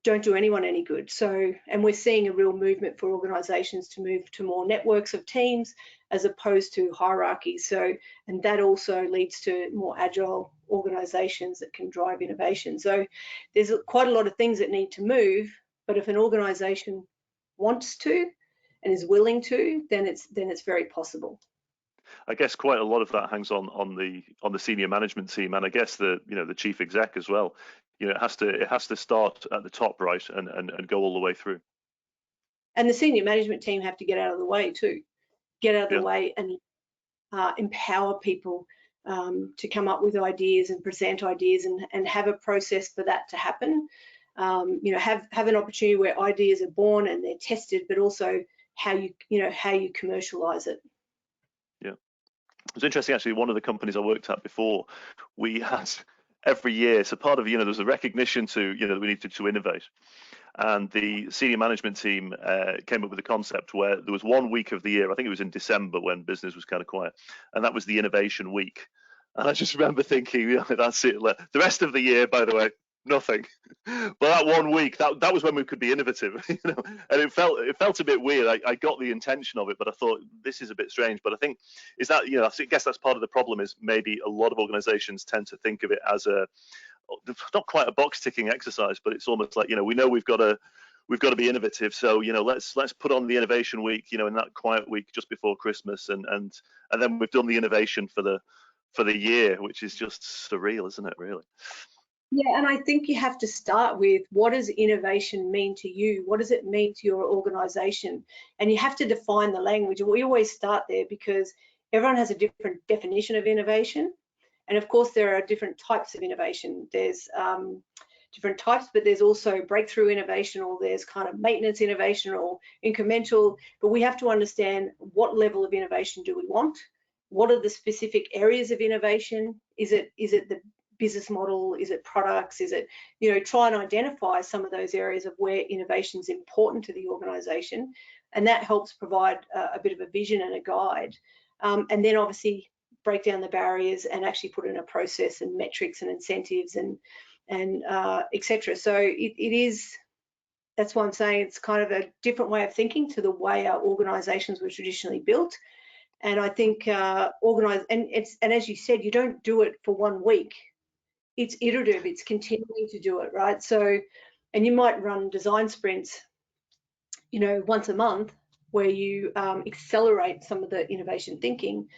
Don't do anyone any good. So, and we're seeing a real movement for organisations to move to more networks of teams as opposed to hierarchies. So, and that also leads to more agile organisations that can drive innovation. So there's quite a lot of things that need to move, but if an organisation wants to and is willing to, then it's very possible. I guess quite a lot of that hangs on the senior management team, and I guess the chief exec as well. It has to start at the top, right, and go all the way through. And the senior management team have to get out of the way too, get out of the way and empower people to come up with ideas and present ideas and have a process for that to happen. Have an opportunity where ideas are born and they're tested, but also how you commercialize it. Yeah, it was interesting actually. One of the companies I worked at before, we had every year, so part of there was a recognition to that we needed to innovate, and the senior management team came up with a concept where there was 1 week of the year, I think it was in December when business was kind of quiet, and that was the innovation week. And I just remember thinking, that's it. The rest of the year, by the way, nothing. But that 1 week, that was when we could be innovative, and it felt a bit weird. I got the intention of it, but I thought this is a bit strange. But I think I guess that's part of the problem, is maybe a lot of organizations tend to think of it as not quite a box ticking exercise, but it's almost like, we know we've got to be innovative. So, let's put on the innovation week, in that quiet week just before Christmas, and then we've done the innovation for the for the year, which is just surreal, isn't it, really? Yeah, and I think you have to start with, what does innovation mean to you? What does it mean to your organization? And you have to define the language. And we always start there because everyone has a different definition of innovation. And of course, there are different types of innovation. There's different types, but there's also breakthrough innovation, or there's kind of maintenance innovation or incremental. But we have to understand, what level of innovation do we want? What are the specific areas of innovation? Is it the business model? Is it products? Is it, try and identify some of those areas of where innovation is important to the organization, and that helps provide a bit of a vision and a guide, and then obviously break down the barriers and actually put in a process and metrics and incentives and etc. So it is, that's why I'm saying it's kind of a different way of thinking to the way our organizations were traditionally built. And I think and as you said, you don't do it for 1 week. It's iterative, it's continuing to do it, right? So, and you might run design sprints, once a month, where you accelerate some of the innovation thinking,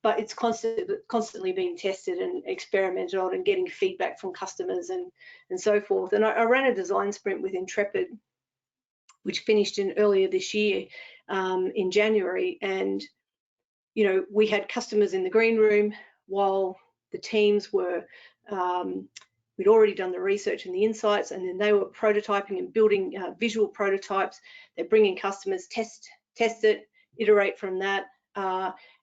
but it's constantly being tested and experimented on and getting feedback from customers and so forth. And I ran a design sprint with Intrepid, which finished earlier this year, in January, and we had customers in the green room while the teams were, we'd already done the research and the insights, and then they were prototyping and building visual prototypes. They're bringing customers, test it, iterate from that,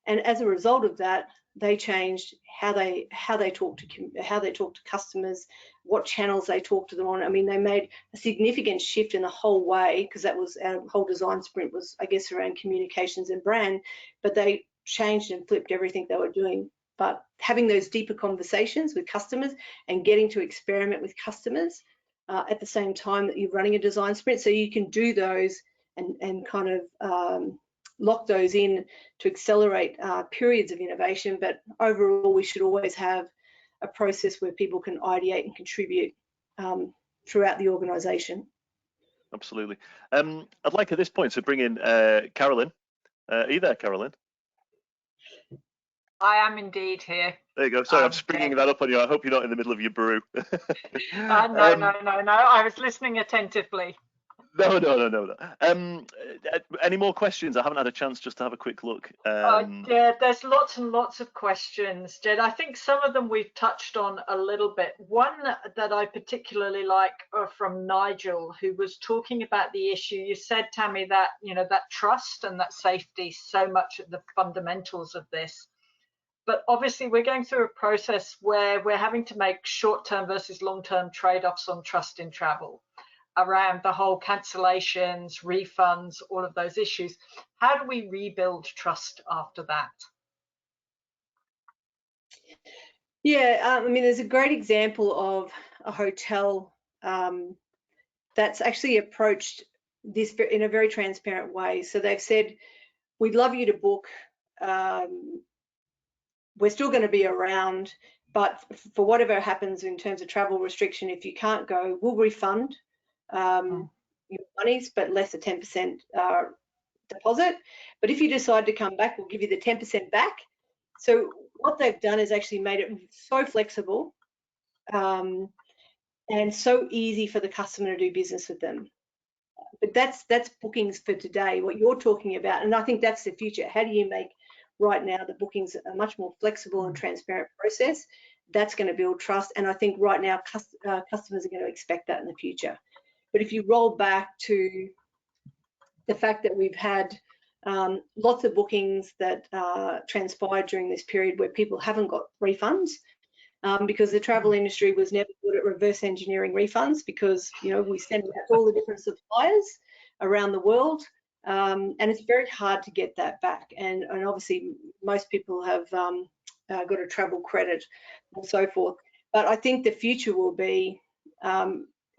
and as a result of that, they changed how they talk to customers, what channels they talk to them on. I mean, they made a significant shift in the whole way, because that was our whole design sprint was, I guess, around communications and brand, but they changed and flipped everything they were doing. But having those deeper conversations with customers and getting to experiment with customers at the same time that you're running a design sprint, so you can do those and kind of lock those in to accelerate periods of innovation. But overall, we should always have a process where people can ideate and contribute throughout the organisation. Absolutely. I'd like at this point to bring in Carolyn. Are you there, Carolyn? I am indeed here. There you go. Sorry, I'm springing that up on you. I hope you're not in the middle of your brew. No. I was listening attentively. No. Any more questions? I haven't had a chance just to have a quick look. Yeah, there's lots and lots of questions, Jed. I think some of them we've touched on a little bit. One that I particularly like from Nigel, who was talking about the issue. You said, Tammy, that that trust and that safety, so much at the fundamentals of this. But obviously, we're going through a process where we're having to make short-term versus long-term trade-offs on trust in travel, around the whole cancellations, refunds, all of those issues. How do we rebuild trust after that? Yeah, I mean, there's a great example of a hotel that's actually approached this in a very transparent way. So they've said, we'd love you to book. We're still going to be around, but for whatever happens in terms of travel restriction, if you can't go, we'll refund your monies, but less a 10% deposit. But if you decide to come back, we'll give you the 10% back. So what they've done is actually made it so flexible and so easy for the customer to do business with them. But that's bookings for today, what you're talking about. And I think that's the future. How do you make right now the bookings a much more flexible and transparent process? That's going to build trust. And I think right now customers are going to expect that in the future. But if you roll back to the fact that we've had lots of bookings that transpired during this period where people haven't got refunds, because the travel industry was never good at reverse engineering refunds, because we send out all the different suppliers around the world, and it's very hard to get that back. And obviously most people have got a travel credit and so forth. But I think the future will be,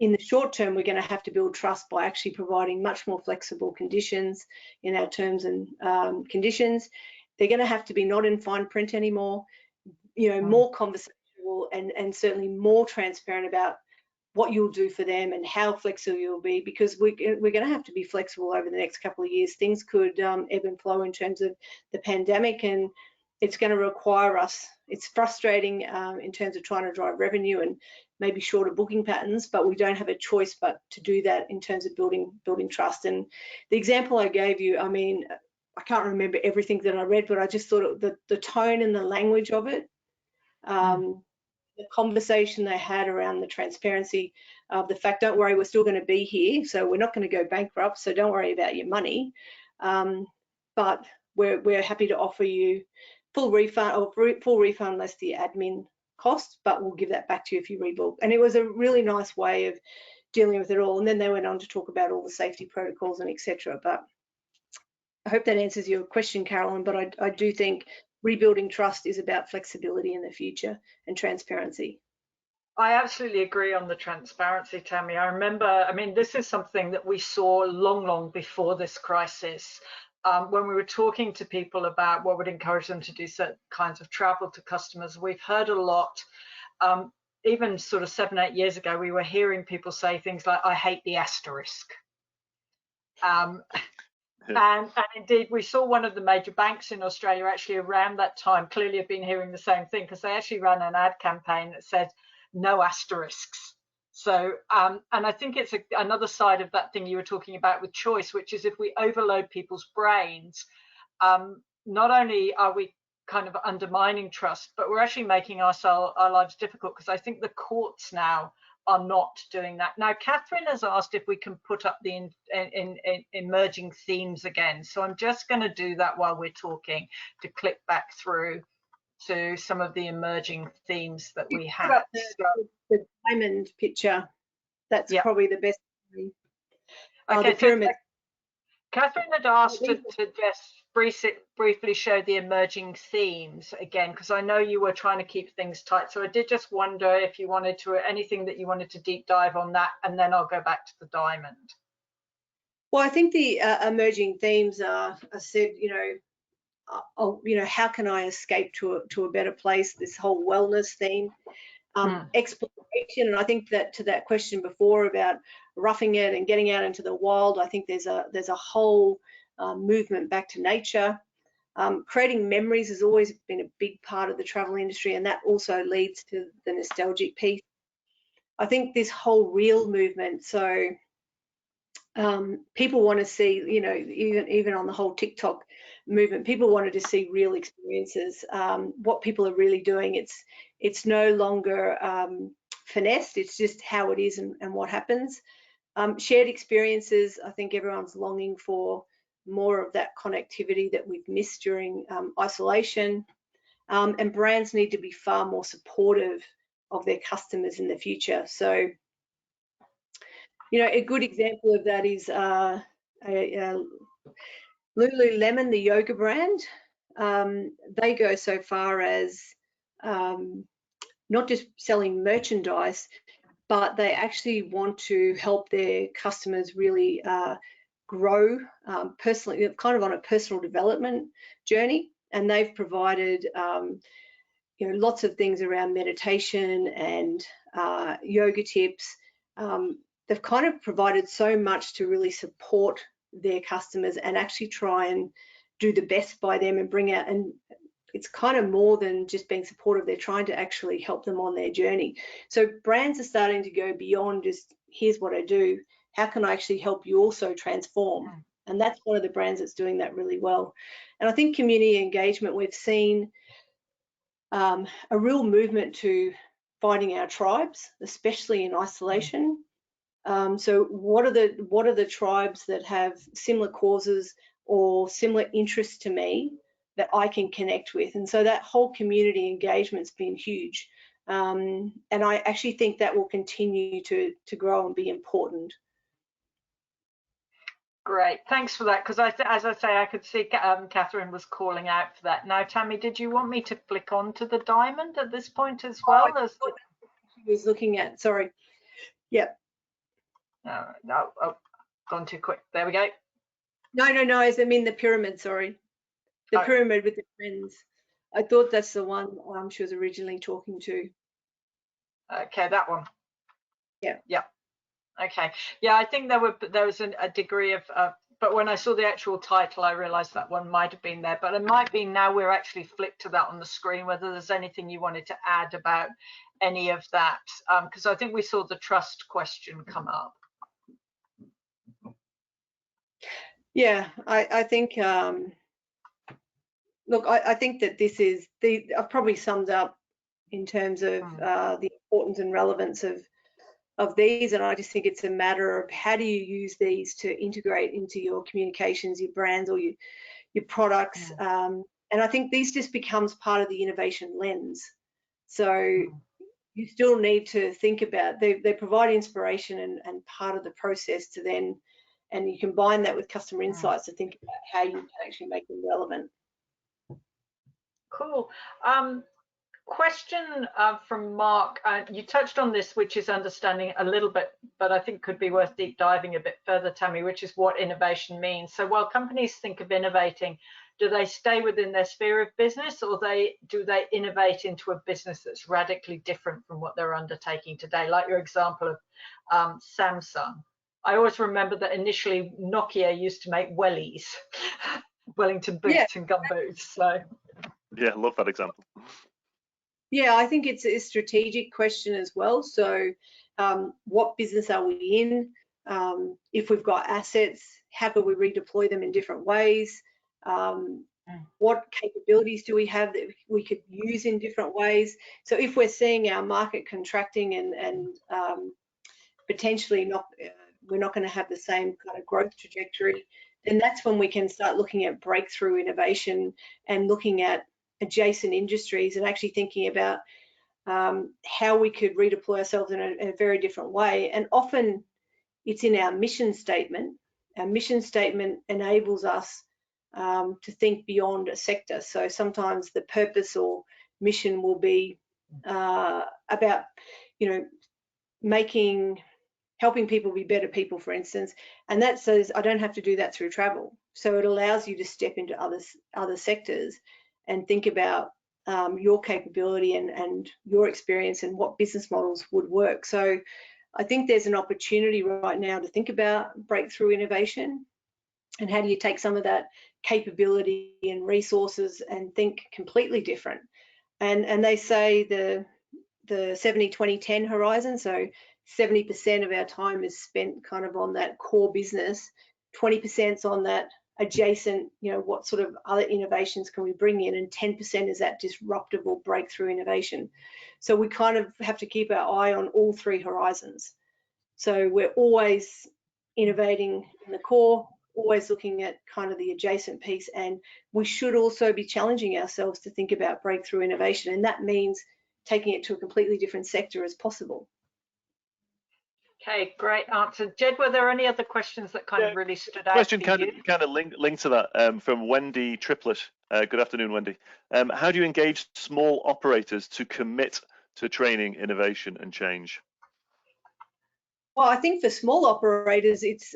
in the short term, we're going to have to build trust by actually providing much more flexible conditions in our terms and conditions. They're going to have to be not in fine print anymore, more conversational and certainly more transparent about what you'll do for them and how flexible you'll be, because we're going to have to be flexible over the next couple of years. Things could ebb and flow in terms of the pandemic, and it's going to require us. It's frustrating in terms of trying to drive revenue and maybe shorter booking patterns, but we don't have a choice but to do that in terms of building trust. And the example I gave you, I mean, I can't remember everything that I read, but I just thought the tone and the language of it, the conversation they had around the transparency of the fact, don't worry, we're still going to be here, so we're not going to go bankrupt, so don't worry about your money, but we're happy to offer you full refund less the admin cost, but we'll give that back to you if you rebook. And it was a really nice way of dealing with it all. And then they went on to talk about all the safety protocols and etc. But I hope that answers your question, Carolyn, but I do think rebuilding trust is about flexibility in the future and transparency. I absolutely agree on the transparency, Tammy. I remember, I mean, this is something that we saw long before this crisis. When we were talking to people about what would encourage them to do certain kinds of travel to customers, we've heard a lot, even sort of 7-8 years ago, we were hearing people say things like, I hate the asterisk. And indeed, we saw one of the major banks in Australia actually around that time clearly have been hearing the same thing, because they actually ran an ad campaign that said, no asterisks. So, and I think it's another side of that thing you were talking about with choice, which is if we overload people's brains, not only are we kind of undermining trust, but we're actually making our lives difficult, because I think the courts now are not doing that. Now, Catherine has asked if we can put up the emerging themes again. So I'm just going to do that while we're talking to click back through to some of the emerging themes that we have. The diamond picture, that's probably the best. Okay, the pyramid. so Catherine had asked to just briefly show the emerging themes again, because I know you were trying to keep things tight. So I did just wonder if you wanted to, anything that you wanted to deep dive on that, and then I'll go back to the diamond. Well, I think the emerging themes are, I said, how can I escape to a better place? This whole wellness theme, exploration, and I think that to that question before about roughing it and getting out into the wild, I think there's a whole movement back to nature. Creating memories has always been a big part of the travel industry, and that also leads to the nostalgic piece. I think this whole real movement, so people want to see, even on the whole TikTok movement, people wanted to see real experiences, what people are really doing. It's no longer finessed, it's just how it is and what happens. Shared experiences, I think everyone's longing for more of that connectivity that we've missed during isolation, and brands need to be far more supportive of their customers in the future. So, a good example of that is Lululemon, the yoga brand. They go so far as not just selling merchandise, but they actually want to help their customers really grow personally, kind of on a personal development journey. And they've provided lots of things around meditation and yoga tips. They've kind of provided so much to really support their customers and actually try and do the best by them and bring out, and it's kind of more than just being supportive. They're trying to actually help them on their journey. So brands are starting to go beyond just, here's what I do, how can I actually help you also transform? And that's one of the brands that's doing that really well. And I think community engagement, we've seen a real movement to finding our tribes, especially in isolation. So what are the tribes that have similar causes or similar interests to me that I can connect with? And so that whole community engagement's been huge. And I actually think that will continue to grow and be important. Great, thanks for that, because as I say, I could see Catherine was calling out for that. Now, Tammy, did you want me to click on to the diamond at this point as well? She was looking at, sorry. Yep. No, oh, gone too quick. There we go. No, I mean the pyramid, sorry. The pyramid with the friends. I thought that's the one she was originally talking to. Okay, that one. Yeah. Yeah. Okay. Yeah, I think there was a degree of but when I saw the actual title, I realized that one might have been there, but it might be now we're actually flipped to that on the screen, whether there's anything you wanted to add about any of that, because I think we saw the trust question come up. Yeah, I think, look, I think that this is I've probably summed up in terms of the importance and relevance of these, and I just think it's a matter of how do you use these to integrate into your communications, your brands, or your products. And I think these just becomes part of the innovation lens. So you still need to think about, they provide inspiration and part of the process to then, and you combine that with customer insights to think about how you can actually make them relevant. Cool. Question from Mark. You touched on this, which is understanding a little bit, but I think could be worth deep diving a bit further, Tammy, which is what innovation means. So while companies think of innovating, do they stay within their sphere of business, or do they innovate into a business that's radically different from what they're undertaking today? Like your example of Samsung. I always remember that initially Nokia used to make wellies, Wellington boots and gum boots. So yeah, love that example. Yeah, I think it's a strategic question as well. So what business are we in? If we've got assets, how can we redeploy them in different ways? What capabilities do we have that we could use in different ways? So if we're seeing our market contracting and potentially we're not going to have the same kind of growth trajectory, then that's when we can start looking at breakthrough innovation and looking at adjacent industries and actually thinking about how we could redeploy ourselves in a very different way. And often it's in our mission statement. Our mission statement enables us to think beyond a sector. So sometimes the purpose or mission will be about, helping people be better people, for instance, and that says I don't have to do that through travel. So it allows you to step into other sectors and think about your capability and your experience and what business models would work. So I think there's an opportunity right now to think about breakthrough innovation and how do you take some of that capability and resources and think completely different. And they say the 70-20-10 horizon, so 70% of our time is spent kind of on that core business, 20% is on that adjacent, what sort of other innovations can we bring in, and 10% is that disruptive or breakthrough innovation. So we kind of have to keep our eye on all three horizons. So we're always innovating in the core, always looking at kind of the adjacent piece, and we should also be challenging ourselves to think about breakthrough innovation, and that means taking it to a completely different sector as possible. Okay, great answer. Jed, were there any other questions that kind of really stood out? Question kind of linked to that from Wendy Triplett. Good afternoon, Wendy. How do you engage small operators to commit to training, innovation, and change? Well, I think for small operators, it's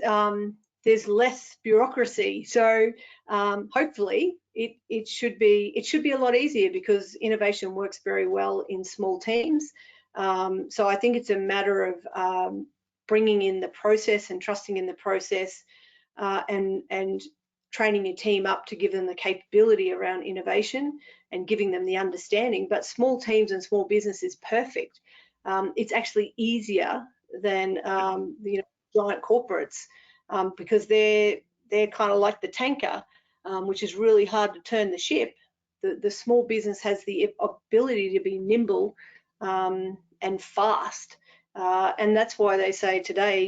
there's less bureaucracy. So hopefully it should be a lot easier because innovation works very well in small teams. So I think it's a matter of bringing in the process and trusting in the process and training your team up to give them the capability around innovation and giving them the understanding. But small teams and small business is perfect. It's actually easier than giant corporates because they're kind of like the tanker, which is really hard to turn the ship. The small business has the ability to be nimble and fast, and that's why they say today,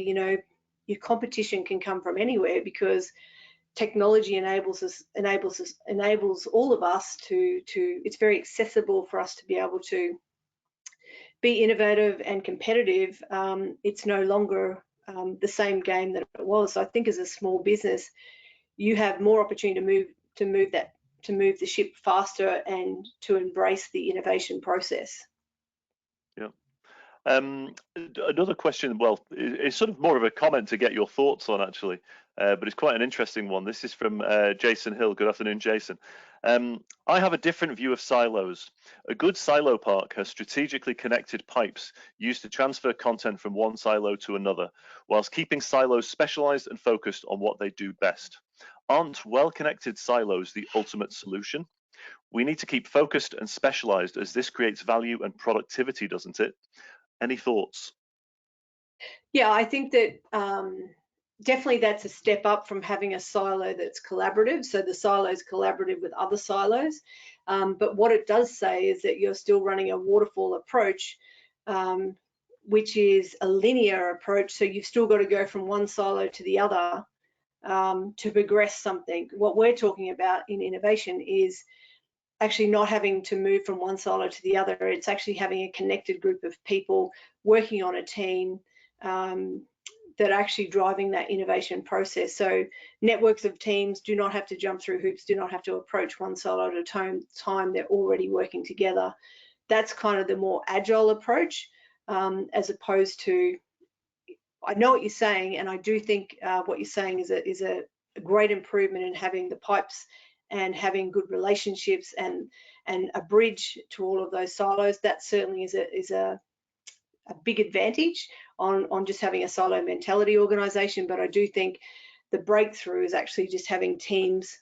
your competition can come from anywhere because technology enables all of us to it's very accessible for us to be able to be innovative and competitive. It's no longer the same game that it was. So I think as a small business, you have more opportunity to move the ship faster and to embrace the innovation process. Yeah. Another question, well, it's sort of more of a comment to get your thoughts on, actually. but it's quite an interesting one. This is from Jason Hill. Good afternoon, Jason. I have a different view of silos. A good silo park has strategically connected pipes used to transfer content from one silo to another, whilst keeping silos specialized and focused on what they do best. Aren't well-connected silos the ultimate solution? We need to keep focused and specialized, as this creates value and productivity, doesn't it? Any thoughts? Yeah, I think that definitely that's a step up from having a silo that's collaborative. So the silo is collaborative with other silos. But what it does say is that you're still running a waterfall approach, which is a linear approach. So you've still got to go from one silo to the other to progress something. What we're talking about in innovation is actually not having to move from one silo to the other. It's actually having a connected group of people working on a team that are actually driving that innovation process. So networks of teams do not have to jump through hoops, do not have to approach one silo at a time. They're already working together. That's kind of the more agile approach, as opposed to, I know what you're saying, and I do think what you're saying is a great improvement in having the pipes and having good relationships and a bridge to all of those silos. That certainly is a big advantage on just having a silo mentality organization. But I do think the breakthrough is actually just having teams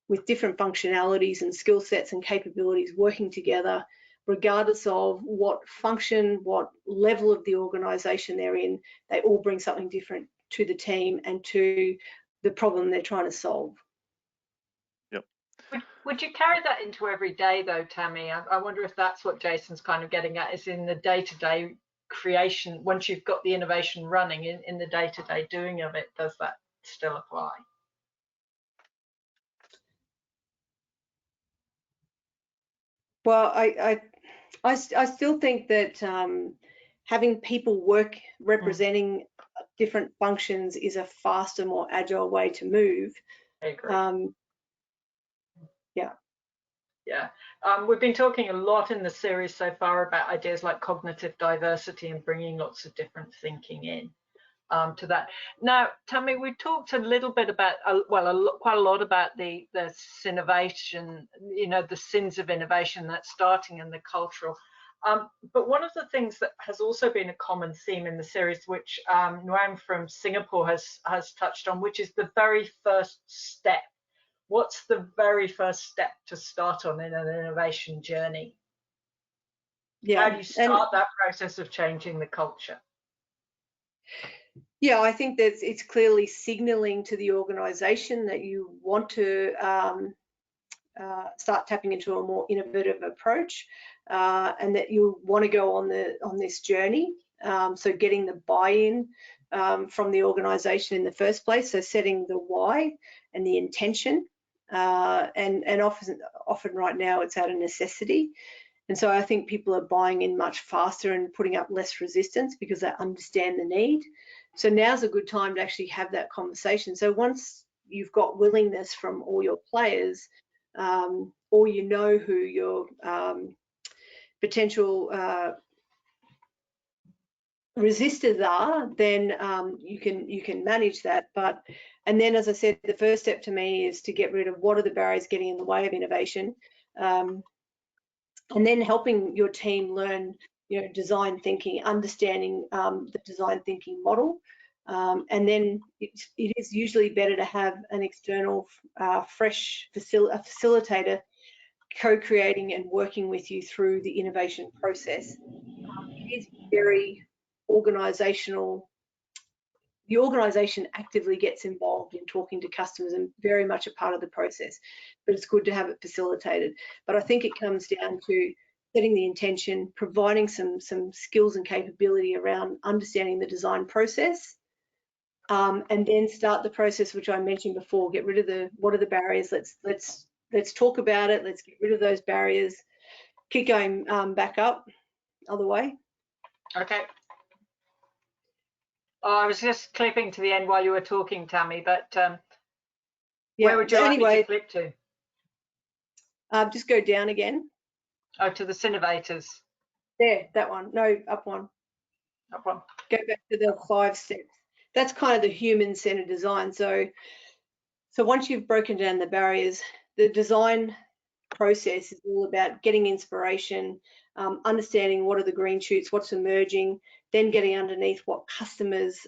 with different functionalities and skill sets and capabilities working together, regardless of what function, what level of the organization they're in. They all bring something different to the team and to the problem they're trying to solve. Yep. Would you carry that into every day though, Tammy? I wonder if that's what Jason's kind of getting at, is in the day-to-day creation. Once you've got the innovation running in the day-to-day doing of it, does that still apply? Well, I still think that having people work representing different functions is a faster, more agile way to move. I agree. Yeah. Yeah, we've been talking a lot in the series so far about ideas like cognitive diversity and bringing lots of different thinking in to that. Now, Tammy, we talked a little bit about, quite a lot about the innovation, the sins of innovation that's starting in the cultural. But one of the things that has also been a common theme in the series, which Nguyen from Singapore has touched on, which is the very first step. What's the very first step to start on in an innovation journey? Yeah. How do you start that process of changing the culture? Yeah, I think that it's clearly signaling to the organization that you want to start tapping into a more innovative approach, and that you want to go on this journey. So getting the buy-in from the organization in the first place, so setting the why and the intention, and often right now it's out of necessity. And so I think people are buying in much faster and putting up less resistance because they understand the need. So now's a good time to actually have that conversation. So once you've got willingness from all your players, or you know who your potential resistors are, then you can manage that. And then, as I said, the first step to me is to get rid of what are the barriers getting in the way of innovation, and then helping your team learn, design thinking, understanding the design thinking model. And then it is usually better to have an external, fresh facilitator co-creating and working with you through the innovation process. It is very organizational. The organization actively gets involved in talking to customers and very much a part of the process, but it's good to have it facilitated. But I think it comes down to setting the intention, providing some skills and capability around understanding the design process, and then start the process, which I mentioned before. Get rid of what are the barriers? Let's talk about it. Let's get rid of those barriers. Keep going back up, other way. Okay. Oh, I was just clipping to the end while you were talking, Tammy, but yeah, where would you like me to clip to? Just go down again. Oh, to the Cinnovators. There, that one. No, up one. Up one. Go back to the 5 steps. that's kind of the human-centered design. So once you've broken down the barriers, the design process is all about getting inspiration, understanding what are the green shoots, what's emerging, then getting underneath what customers,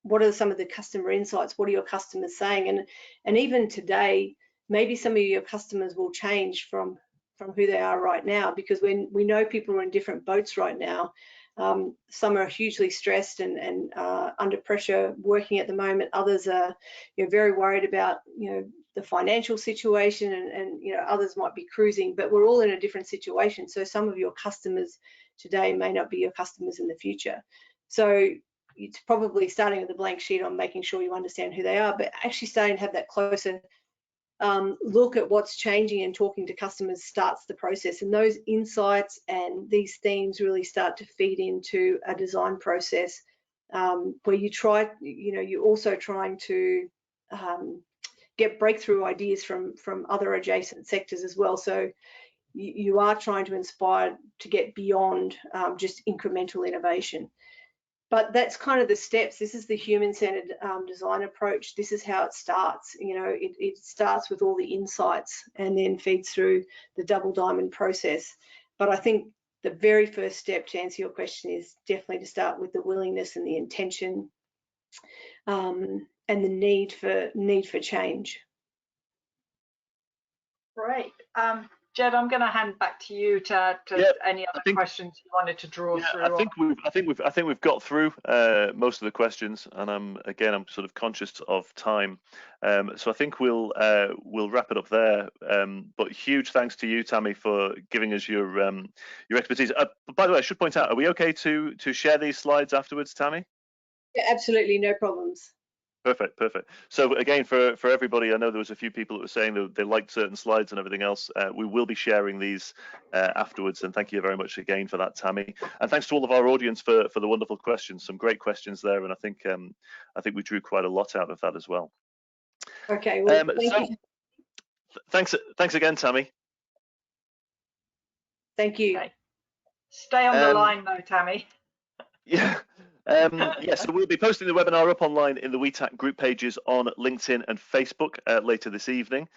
what are some of the customer insights, what are your customers saying, and even today, maybe some of your customers will change from who they are right now, because when we know people are in different boats right now. Some are hugely stressed and under pressure working at the moment. Others are, very worried about, the financial situation, and others might be cruising, but we're all in a different situation. So some of your customers today may not be your customers in the future. So it's probably starting with a blank sheet on making sure you understand who they are, but actually starting to have that closer look at what's changing and talking to customers starts the process. And those insights and these themes really start to feed into a design process where you try, you're also trying to get breakthrough ideas from other adjacent sectors as well. So you are trying to inspire to get beyond just incremental innovation. But that's kind of the steps. This is the human-centered design approach. This is how it starts. It starts with all the insights and then feeds through the double diamond process. But I think the very first step, to answer your question, is definitely to start with the willingness and the intention and the need for change. Great. Jed, I'm going to hand back to you to any other questions you wanted to draw through. I think we've got through most of the questions, and I'm sort of conscious of time, so I think we'll wrap it up there. But huge thanks to you, Tammy, for giving us your expertise. By the way, I should point out, are we okay to share these slides afterwards, Tammy? Yeah, absolutely, no problems. Perfect. So again, for everybody, I know there was a few people that were saying that they liked certain slides and everything else. We will be sharing these afterwards, and thank you very much again for that, Tammy. And thanks to all of our audience for the wonderful questions. Some great questions there, and I think we drew quite a lot out of that as well. Okay. Well, thanks again, Tammy. Thank you. Okay. Stay on the line though, Tammy. Yeah. So we'll be posting the webinar up online in the WeTAC group pages on LinkedIn and Facebook later this evening.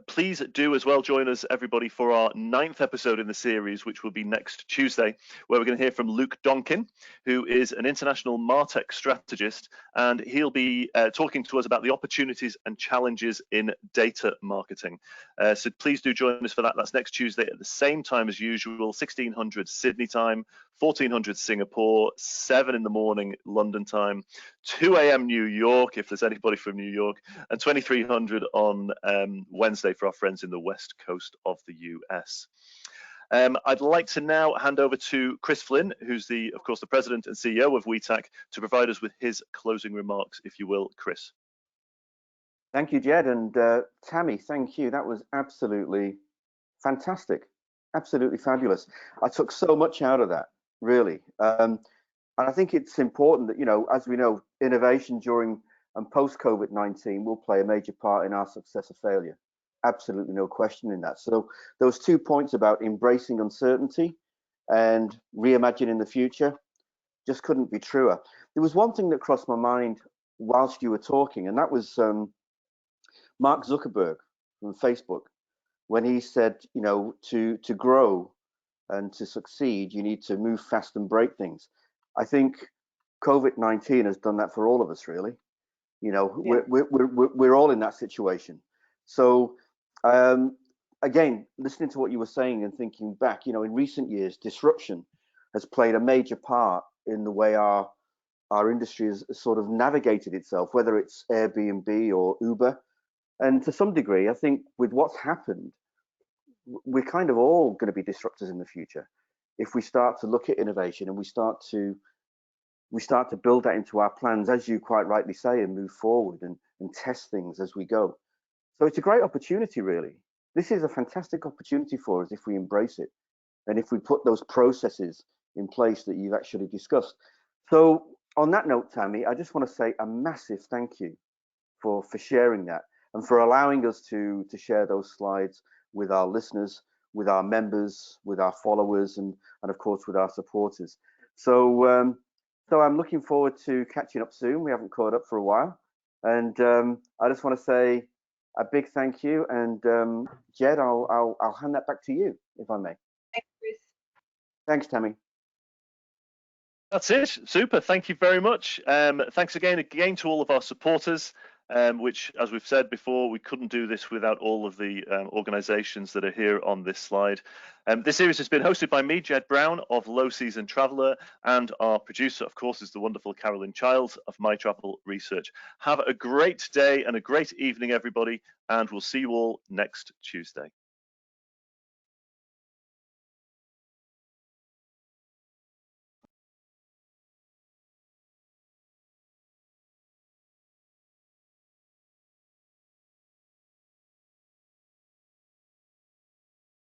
Please do as well join us, everybody, for our 9th episode in the series, which will be next Tuesday, where we're going to hear from Luke Donkin, who is an international MarTech strategist, and he'll be talking to us about the opportunities and challenges in data marketing. So please do join us for that. That's next Tuesday at the same time as usual, 1600 Sydney time, 1400 Singapore, 7 in the morning London time, 2 a.m. New York, if there's anybody from New York, and 2300 on Wednesday for our friends in the west coast of the US. I'd like to now hand over to Chris Flynn, who's of course, the president and CEO of WeTAC, to provide us with his closing remarks, if you will, Chris. Thank you, Jed, and Tammy, thank you. That was absolutely fantastic, absolutely fabulous. I took so much out of that, really. And I think it's important that, as we know, innovation during and post-COVID-19 will play a major part in our success or failure. Absolutely no question in that. So those 2 points about embracing uncertainty and reimagining the future just couldn't be truer. There was one thing that crossed my mind whilst you were talking, and that was Mark Zuckerberg from Facebook, when he said, to grow and to succeed, you need to move fast and break things. I think COVID-19 has done that for all of us, really. Yeah. We're all in that situation. So again, listening to what you were saying and thinking back, in recent years, disruption has played a major part in the way our industry has sort of navigated itself, whether it's Airbnb or Uber. And to some degree, I think with what's happened, we're kind of all going to be disruptors in the future if we start to look at innovation and we start to build that into our plans, as you quite rightly say, and move forward and test things as we go. So it's a great opportunity, really. This is a fantastic opportunity for us if we embrace it and if we put those processes in place that you've actually discussed. So on that note, Tammy, I just want to say a massive thank you for sharing that and for allowing us to share those slides with our listeners, with our members, with our followers, and of course with our supporters. So So I'm looking forward to catching up soon. We haven't caught up for a while. And I just want to say a big thank you. And Jed, I'll hand that back to you, if I may. Thanks, Chris. Thanks, Tammy. That's it. Super. Thank you very much. Thanks again to all of our supporters, which, as we've said before, we couldn't do this without all of the organisations that are here on this slide. This series has been hosted by me, Jed Brown of Low Season Traveller, and our producer, of course, is the wonderful Carolyn Childs of My Travel Research. Have a great day and a great evening, everybody, and we'll see you all next Tuesday.